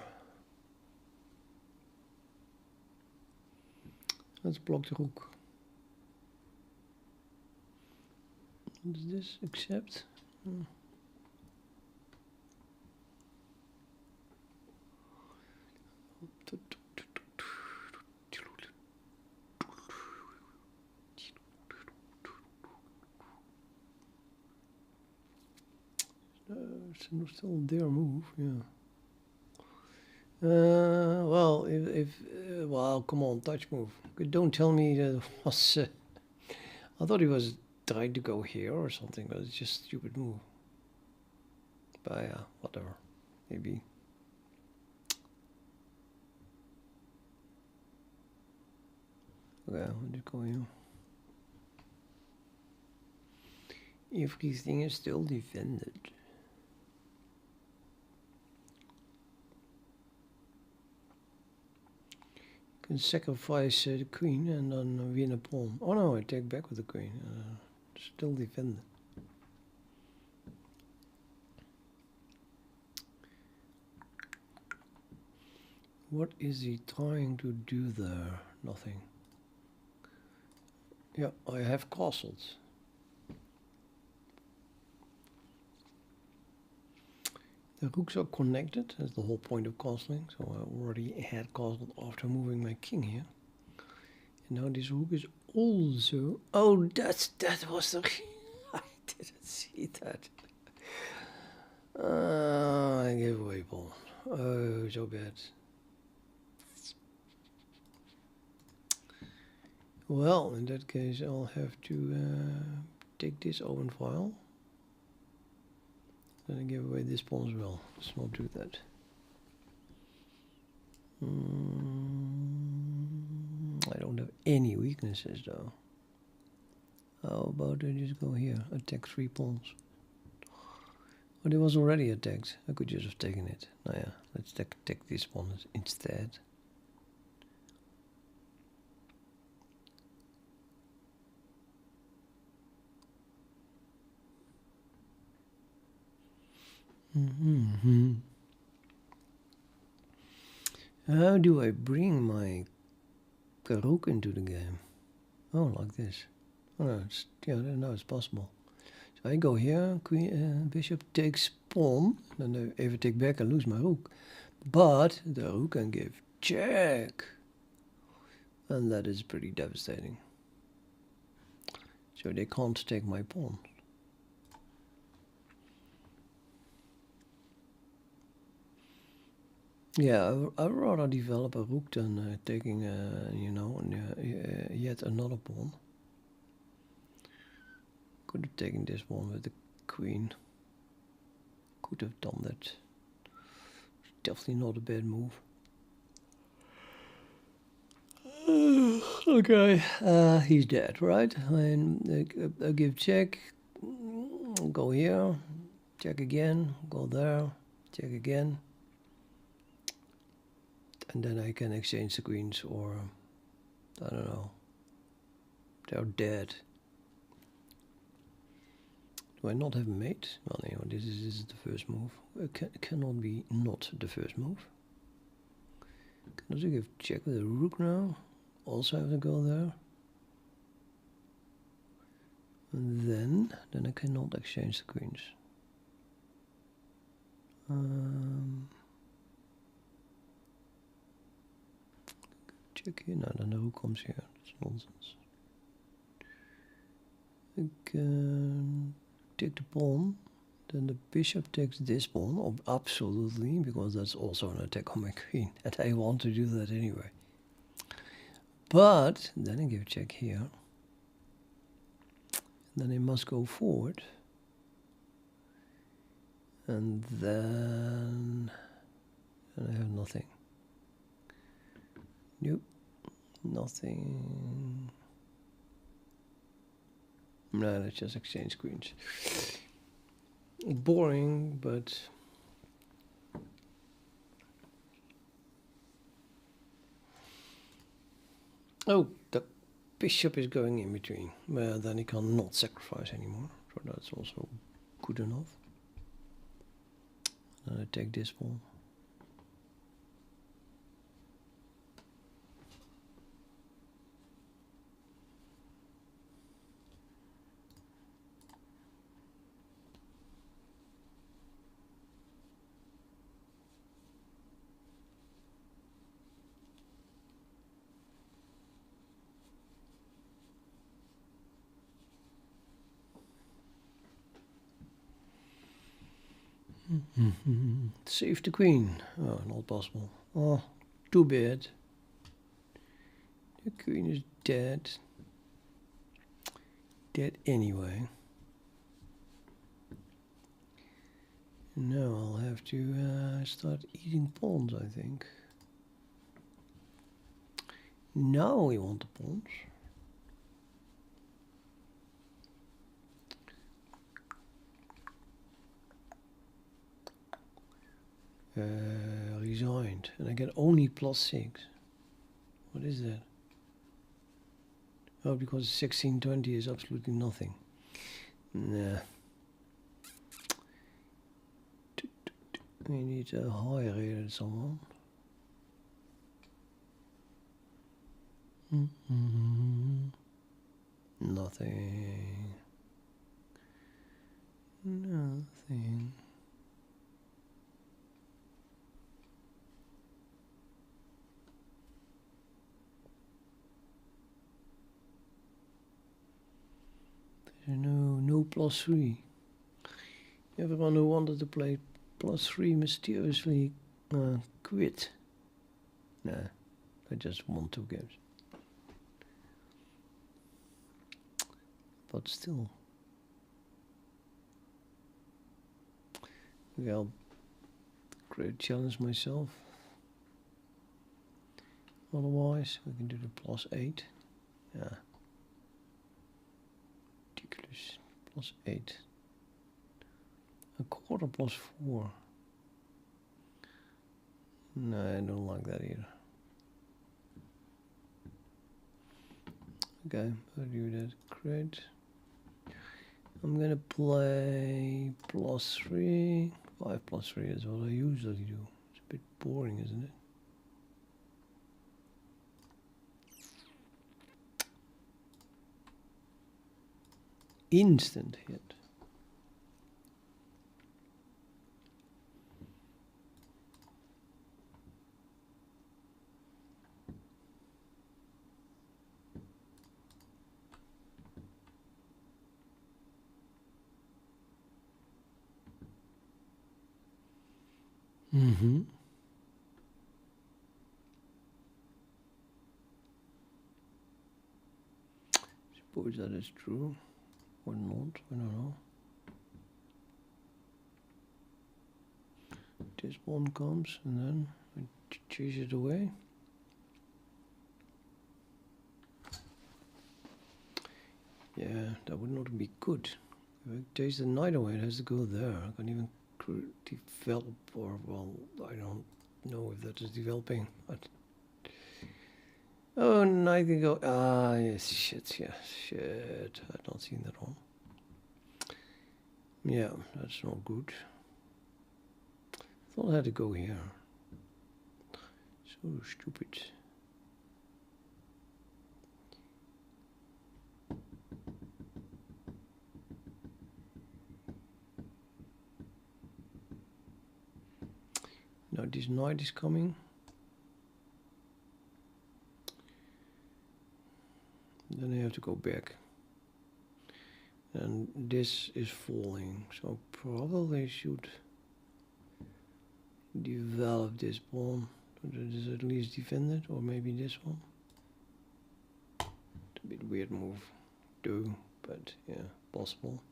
Let's block the rook. Does this accept? It's still their move, yeah. Well, well, come on, touch move. Don't tell me that it was. I thought he was trying to go here or something, but it's just a stupid move. But yeah, whatever. Maybe. Okay, I'll just go here. Everything is still defended. Can sacrifice the queen and then win a pawn. Oh no, I take back with the queen. Still defended. What is he trying to do there? Nothing. Yeah, I have castles. The rooks are connected, that's the whole point of castling. So I already had castled after moving my king here. And now this rook is also... Oh, that was the... I didn't see that. I gave away pawn. Oh, so bad. Well, in that case I'll have to take this open file. Then I give away this pawn as well. Let's not do that. I don't have any weaknesses though. How about I just go here, attack 3 pawns? But it was already attacked. I could just have taken it. Now yeah, let's take this pawn instead. How do I bring my rook into the game? Oh, like this. Oh no, now it's possible. So I go here, queen, bishop takes pawn, then I ever take back and lose my rook. But the rook can give check, and that is pretty devastating. So they can't take my pawn. Yeah, I'd rather develop a rook than taking, yet another pawn. Could have taken this one with the queen. Could have done that. Definitely not a bad move. Okay, he's dead, right? And I give check. Go here. Check again. Go there. Check again. And then I can exchange the queens, or I don't know. They're dead. Do I not have mate? Well, anyway, this is the first move. It cannot be not the first move. Can I give check with the rook now? Also have to go there. And then I cannot exchange the queens. Check here. No, then the rook comes here. That's nonsense. I can take the pawn. Then the bishop takes this pawn. Absolutely, because that's also an attack on my queen. And I want to do that anyway. But then I give check here. Then I must go forward. And then I have nothing. Nope. Nothing. No, let's just exchange queens. Boring, but oh, the bishop is going in between. Well, then he cannot sacrifice anymore, so that's also good enough. And I take this pawn. Save the queen. Oh, not possible. Oh, too bad. The queen is dead. Dead anyway. Now I'll have to start eating pawns, I think. Now we want the pawns. Resigned, and I get only +6. What is that? Oh, because 1620 is absolutely nothing. Nah. We need a higher here someone. Nothing. Nothing. No +3. Everyone who wanted to play +3 mysteriously quit. Nah, I just won 2 games. But still. Okay, I'll challenge myself. Otherwise, we can do the +8. Yeah. Ridiculous. +8. A quarter +4. No, I don't like that either. Okay, I'll do that. Great. I'm gonna play +3. 5 +3 is what I usually do. It's a bit boring, isn't it? Instant hit. Suppose that is true or not, I don't know. This one comes and then I chase it away. Yeah, that would not be good. If I chase the knight away, it has to go there. I can't even develop, or well, I don't know if that is developing. But oh, knight can go. Ah, yes, shit, yeah, shit. I've not seen that one. Yeah, that's not good. Thought I had to go here. So stupid. Now this knight is coming. Then I have to go back. And this is falling, so probably should develop this pawn. So that is at least defended, or maybe this one. It's a bit weird move, too, but yeah, possible.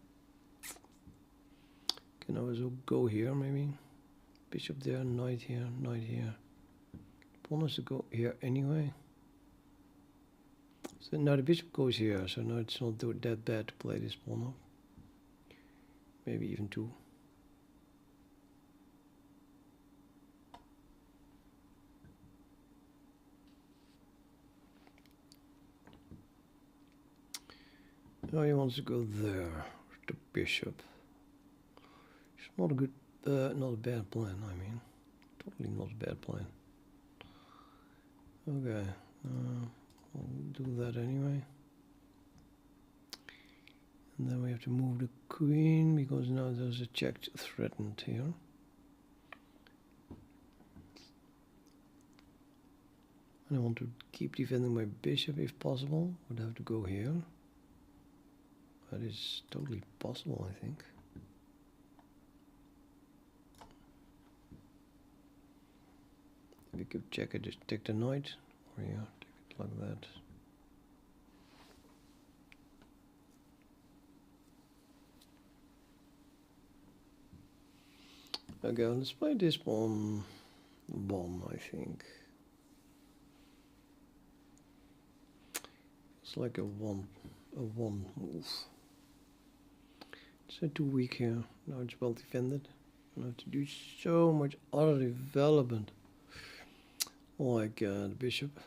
Can also go here, maybe. Bishop there, knight here, knight here. Pawn has to go here anyway. So now the bishop goes here, so now it's not that bad to play this pawn up. Maybe even two. Now he wants to go there, the bishop. It's not a good, not a bad plan, I mean. Totally not a bad plan. Okay, I'll do that anyway. And then we have to move the queen, because now there's a check threatened here. And I want to keep defending my bishop if possible. Would have to go here. That is totally possible, I think. We could check it, just take the knight, or yeah, take it like that. Okay, let's play this pawn bomb, I think. It's like a one move. It's too weak here. Now it's well defended. I have to do so much other development. Like the bishop,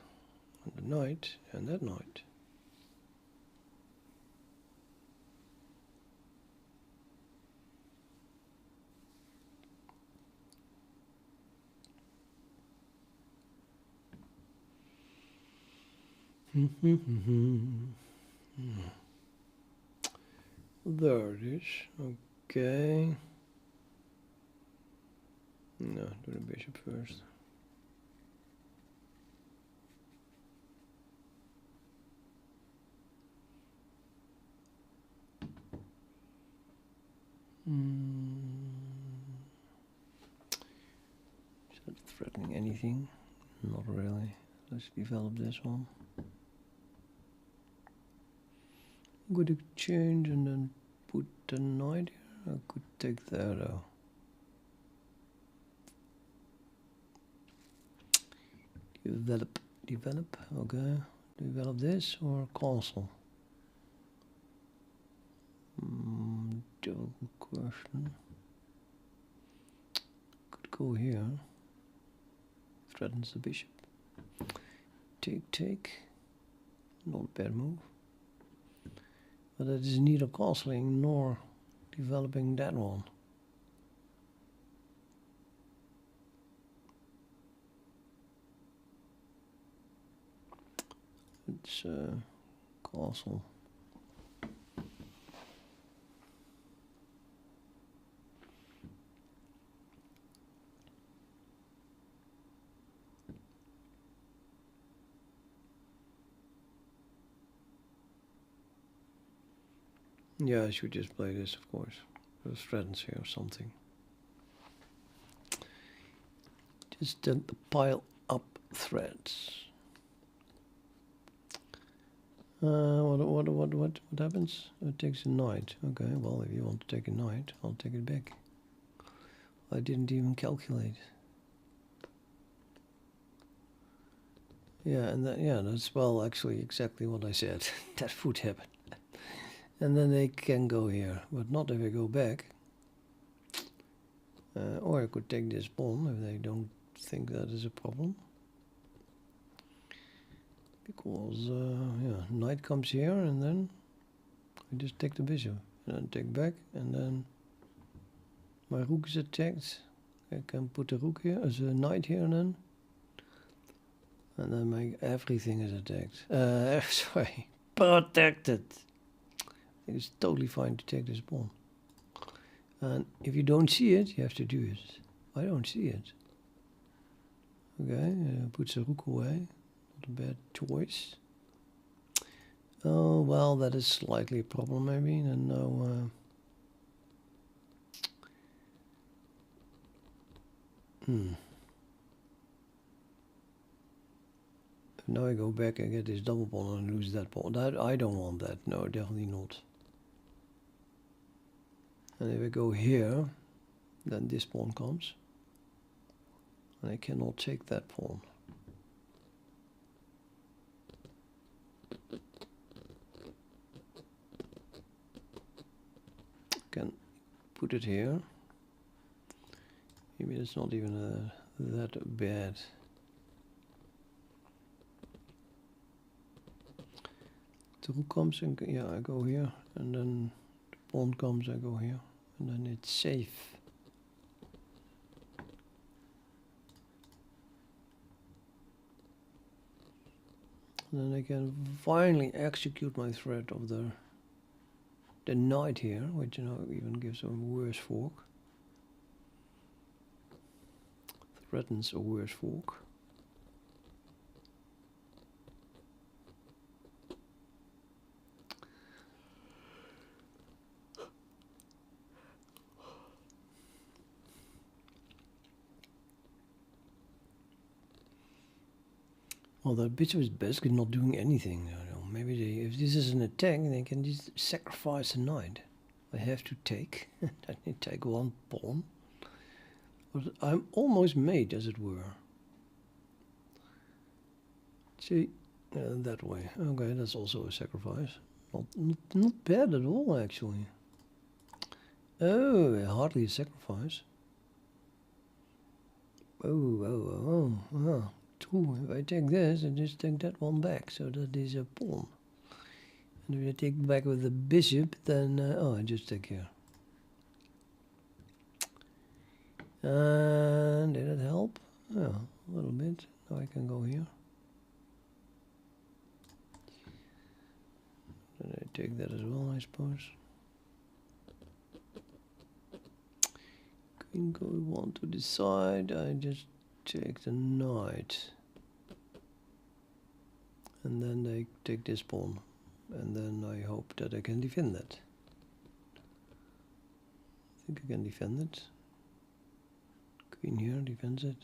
and the knight, and that knight. There it is. Okay. No, do the bishop first. Is that threatening anything? Not really. Let's develop this one. I'm going to change and then put the knight here. I could take that though. Develop, okay. Develop this or castle? Double question. Could go here. Threatens the bishop. Take. Not a bad move. But it is neither castling nor developing that one. It's castle. Yeah, I should just play this, of course. There's threatens here or something. Just pile up threads. What happens? It takes a knight. Okay, well, if you want to take a knight, I'll take it back. I didn't even calculate. Yeah, and that's well actually exactly what I said. That would happen. And then they can go here, but not if I go back. Or I could take this pawn if they don't think that is a problem. Because, yeah, knight comes here and then I just take the bishop. And then take back and then My rook is attacked. I can put the rook here as a knight here then. And then my everything is attacked. Sorry, protected. It's totally fine to take this pawn. And if you don't see it, you have to do it. I don't see it. Okay, puts the rook away. Not a bad choice. Oh, well, that is slightly a problem maybe. And now... Now I go back and get this double pawn and lose that pawn. That I don't want that. No, definitely not. And if I go here, then this pawn comes. And I cannot take that pawn. Can put it here. Maybe it's not even that bad. The rook comes and yeah, I go here, and then the pawn comes, I go here, and then it's safe. And then I can finally execute my threat of the knight here, which you know even gives a worse fork. Threatens a worse fork. Well, the bishop is basically not doing anything. I don't know. Maybe they, if this is an attack, they can just sacrifice a knight. I have to take. I need to take one pawn. But I'm almost mate, as it were. See, that way. Okay, that's also a sacrifice. Not bad at all, actually. Oh, hardly a sacrifice. Oh. True, if I take this, I just take that one back, so that is a pawn. And if I take back with the bishop, then, oh, I just take here. And did it help? Yeah, a little bit. Now I can go here. And I take that as well, I suppose. Queen goes one to the side, I just take the knight. And then they take this pawn. And then I hope that I can defend that. I think I can defend it. Queen here defends it.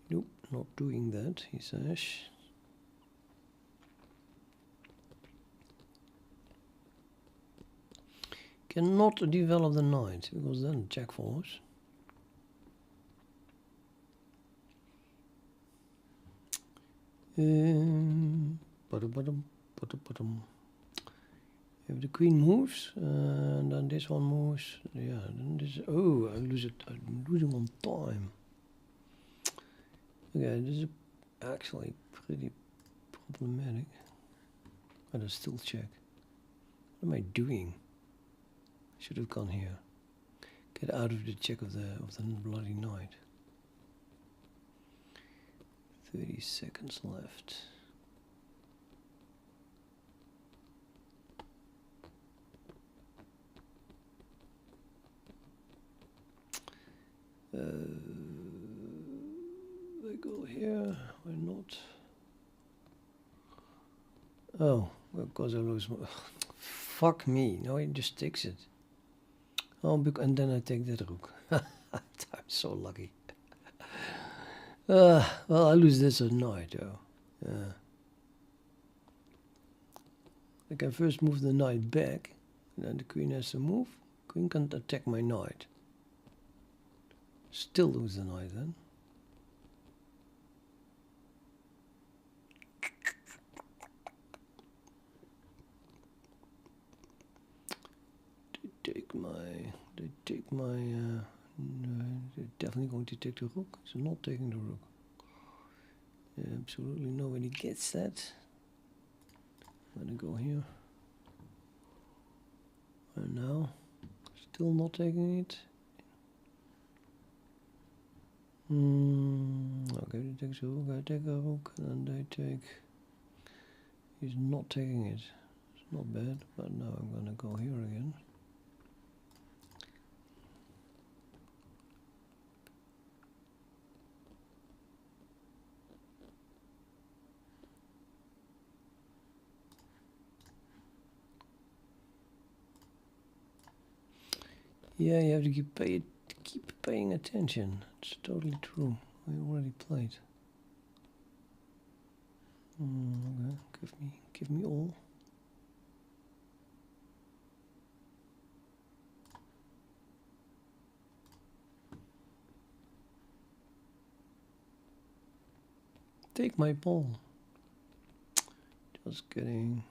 Nope, not doing that, he says. Cannot develop the knight, because then check follows. If the queen moves, and then this one moves, yeah, then this, oh, I lose it, I'm losing on time. Okay, this is actually pretty problematic. But I still check. What am I doing? I should have gone here. Get out of the check of the bloody knight. 30 seconds left. I go here, why not? Oh, because I lose my... Fuck me, no, he just takes it. Oh, and then I take that rook. I'm so lucky. Well, I lose this at night, though. Yeah. I can first move the knight back, and then the queen has to move. Queen can't attack my knight. Still lose the knight then. They take my, no, they're definitely going to take the rook. So not taking the rook. Absolutely nobody gets that. I'm gonna go here. And now Still not taking it. Okay, they take the hook, I take a hook, and they take... He's not taking it. It's not bad, but now I'm gonna go here again. Yeah, you have to keep paying attention. It's totally true. I already played. Okay, give me all. Take my ball. Just kidding.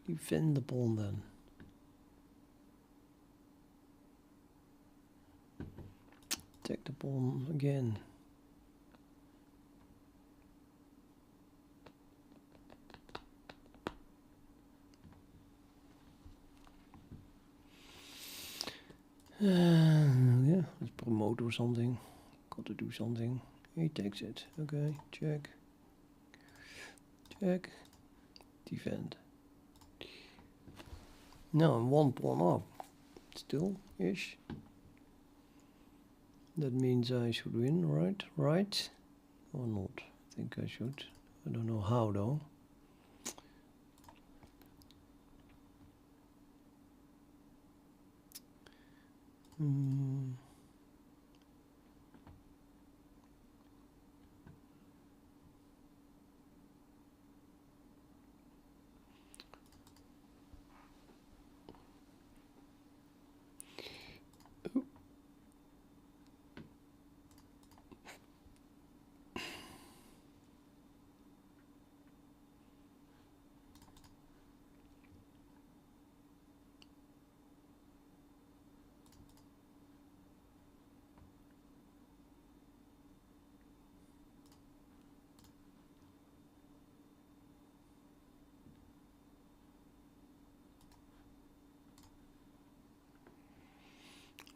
Defend the ball then. Take the ball again. Yeah, let's promote or something. Got to do something. He takes it. Okay, check. Check. Defend. Now I'm 1 pawn up. Still-ish. That means I should win, right? Right? Or not? I think I should. I don't know how though.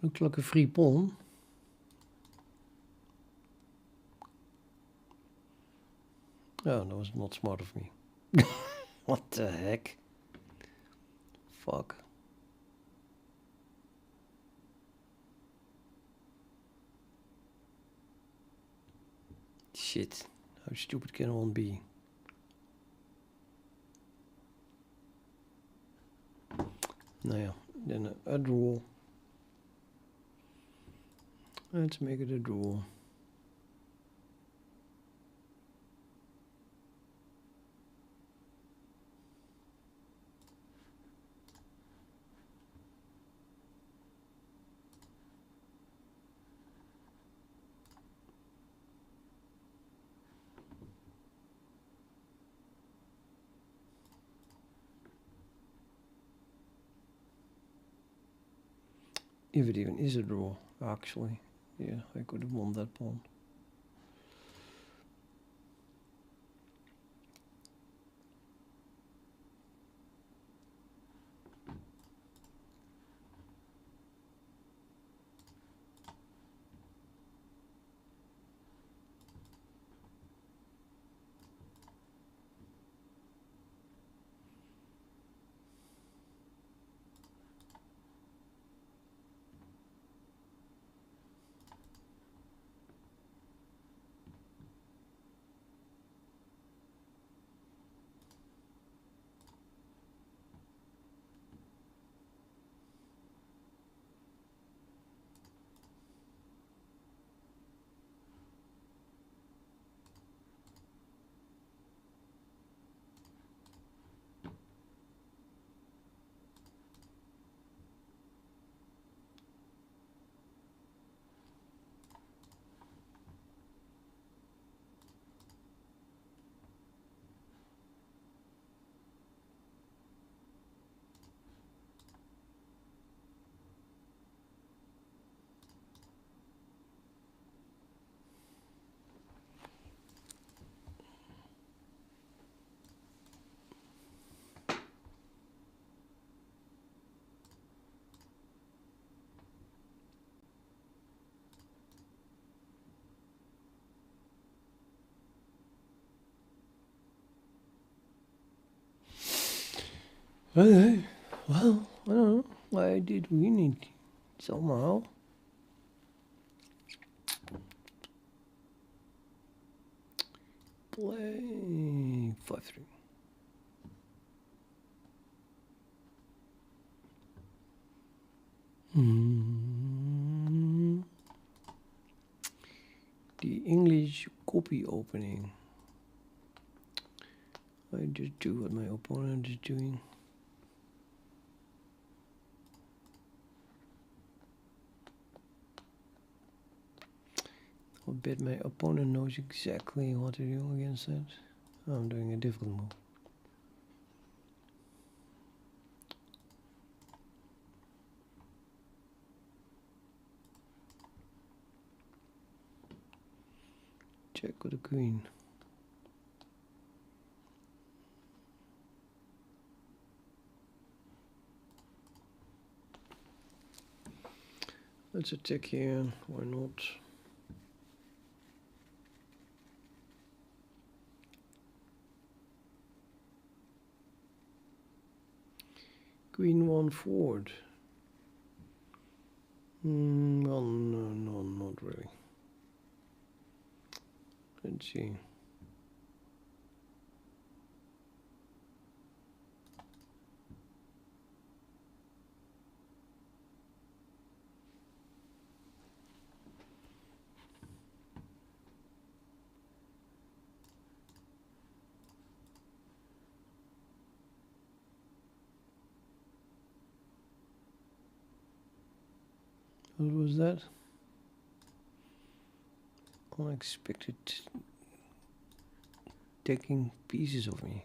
Looks like a free pawn. Oh, that was not smart of me. What the heck? Fuck. Shit. How stupid can one be? Nou ja, then a draw. Let's make it a draw. If it even is a draw, actually. Yeah, I could have won that pawn. Okay, well, I don't know. Why did we need somehow? Play 5-3. The English copy opening. I just do what my opponent is doing. I bet my opponent knows exactly what to do against that. I'm doing a difficult move. Check with the queen. Let's attack here, why not? Queen 1 forward. Well, no, not really. Let's see. What was that? Unexpected taking pieces of me.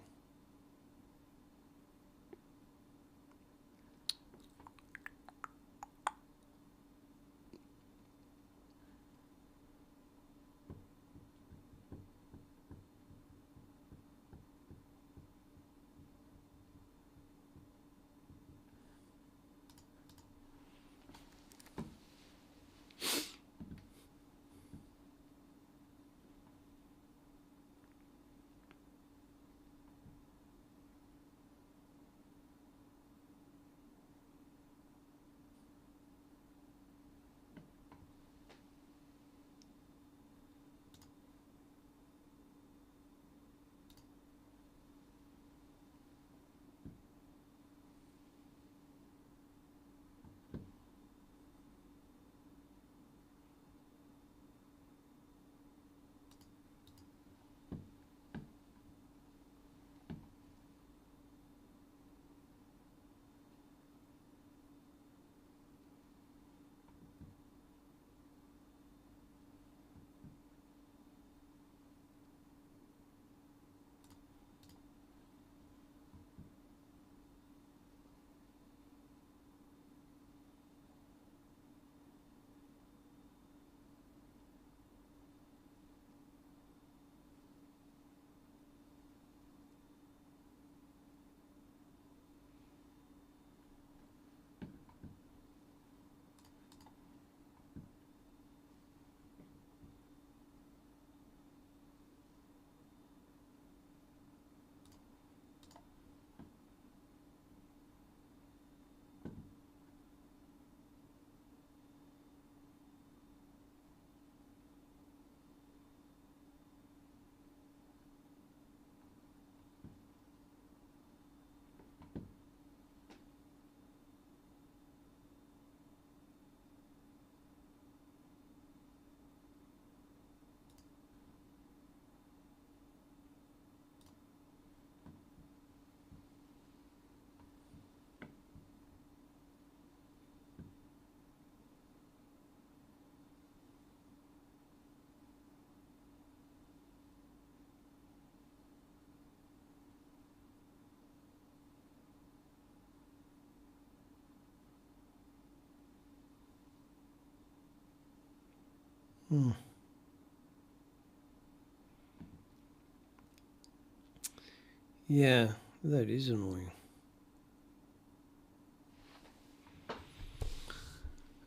Yeah, that is annoying.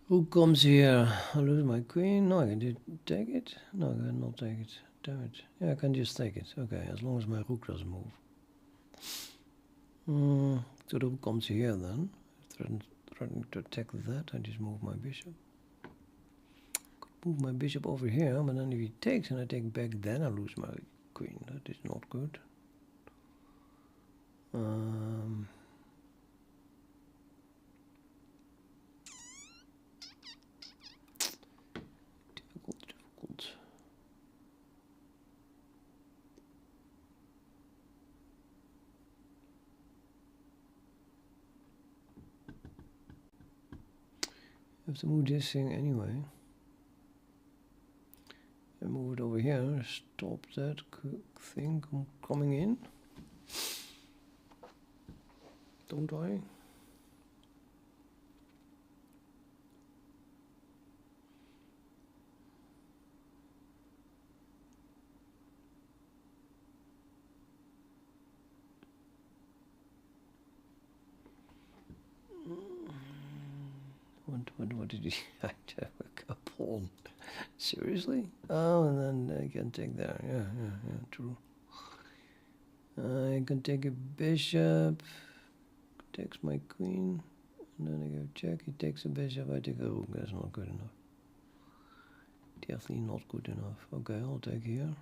Who comes here? I lose my queen. No, I can take it. No, I cannot take it. Damn it. Yeah, I can just take it. Okay, as long as my rook doesn't move. TODO comes here then. Threatening to attack that, I just move my bishop. Could move my bishop over here, but then if he takes and I take back, then I lose my queen. That is not good. Difficult. I have to move this thing anyway. And move it over here. Stop that thing coming in. Don't I? What did he have a pawn? Seriously? Oh, and then I can take there. Yeah, true. I can take a bishop. Takes my queen. And then I go check. He takes a bishop. I take a rook. That's not good enough. Definitely not good enough. Okay, I'll take here.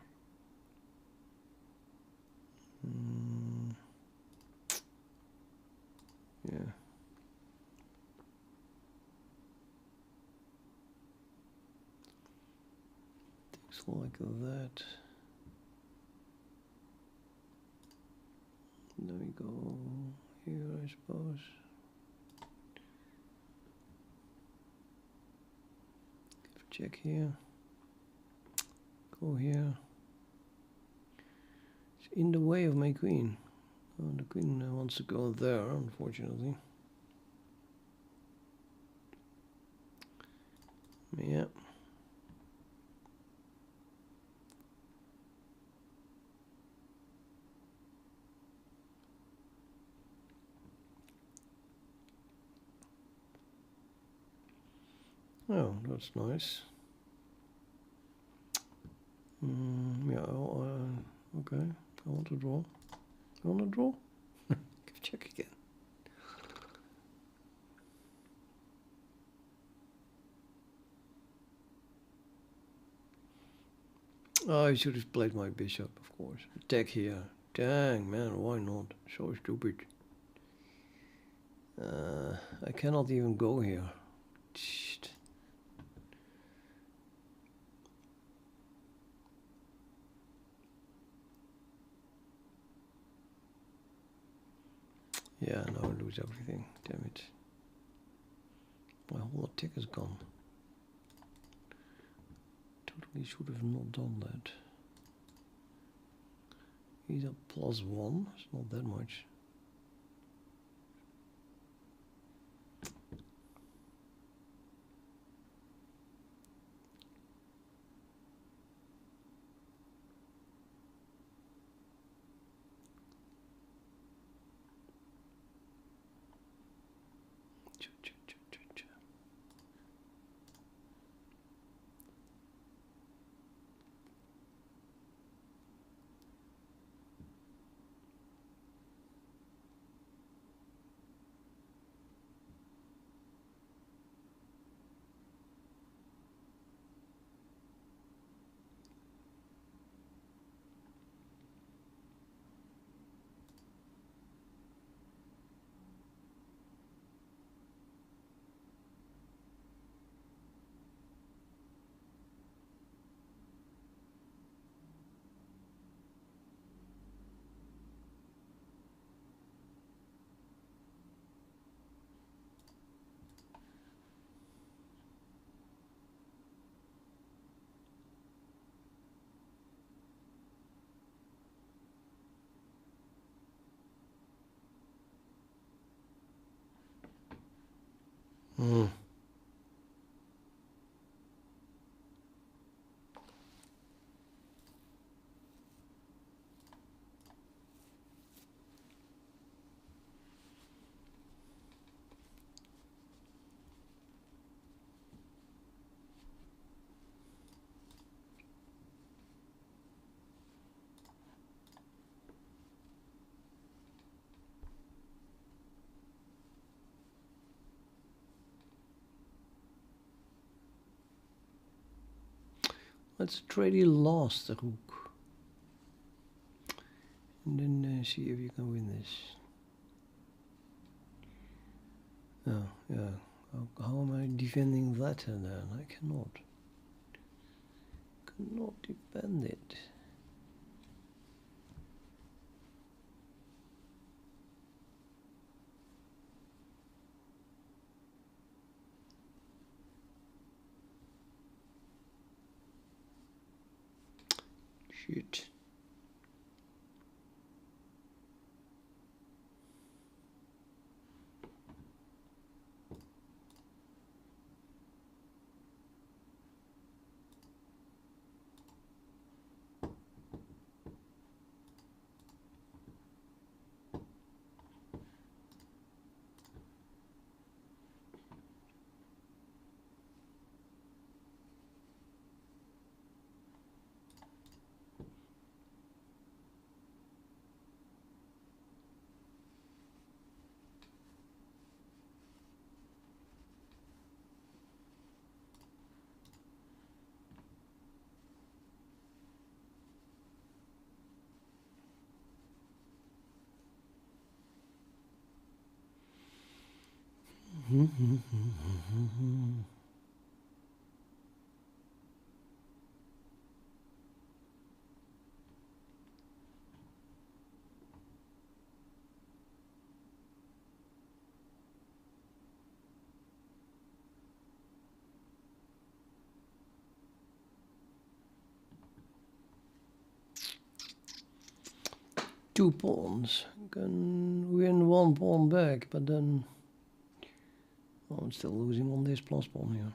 Yeah. Like that. Then we go here, I suppose. Check here. Go here. It's in the way of my queen. Oh, the queen wants to go there, unfortunately. Yeah. Oh, that's nice. Yeah, okay. I want to draw. You want to draw? Check again. Oh, I should have played my bishop, of course. Attack here. Dang, man, why not? So stupid. I cannot even go here. Shit. Yeah, now I lose everything. Damn it. My whole attack is gone. Totally should have not done that. He's a +1. It's not that much. Hmm. Let's try the last rook. And then see if you can win this. Oh, yeah. How am I defending that then? I cannot. Cannot defend it. Shit. Two pawns. Can win one pawn back, but then I'm still losing on this plus pawn here.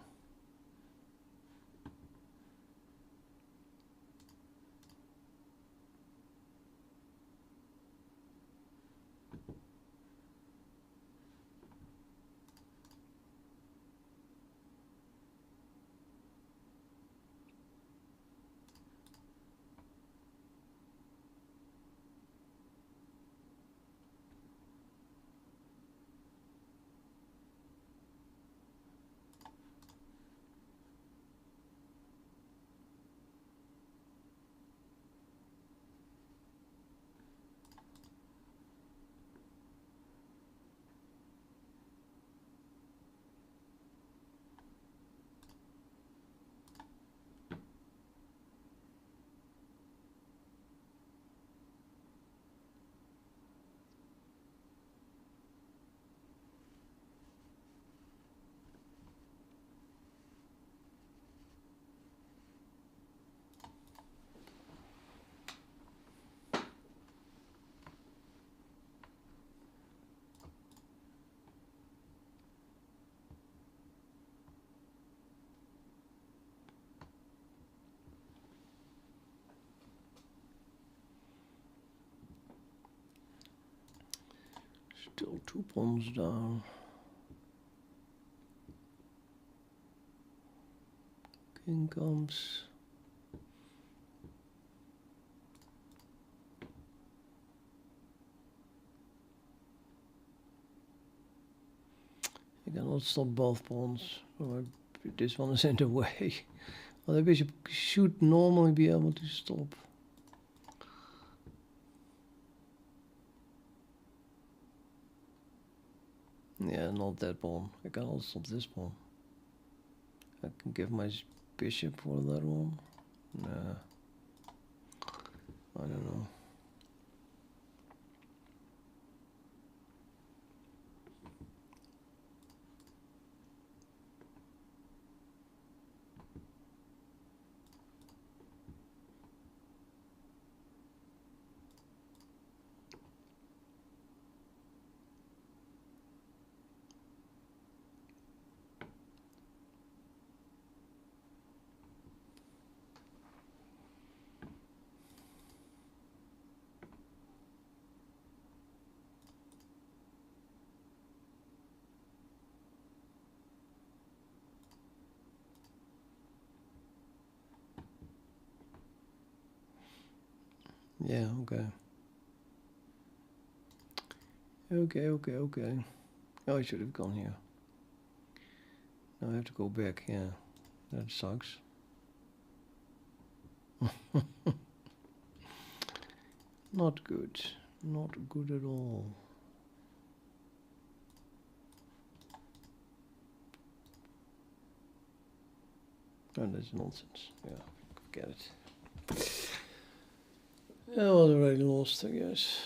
Still two pawns down. King comes. I cannot stop both pawns. So this one is in the way. Well, the bishop should normally be able to stop. Yeah, not that pawn. I cannot stop this pawn. I can give my bishop for that one. Nah. I don't know. Yeah, okay. Okay. Oh, I should have gone here. Now I have to go back, yeah. That sucks. Not good. Not good at all. Oh, that's nonsense. Yeah, forget it. I was already lost, I guess.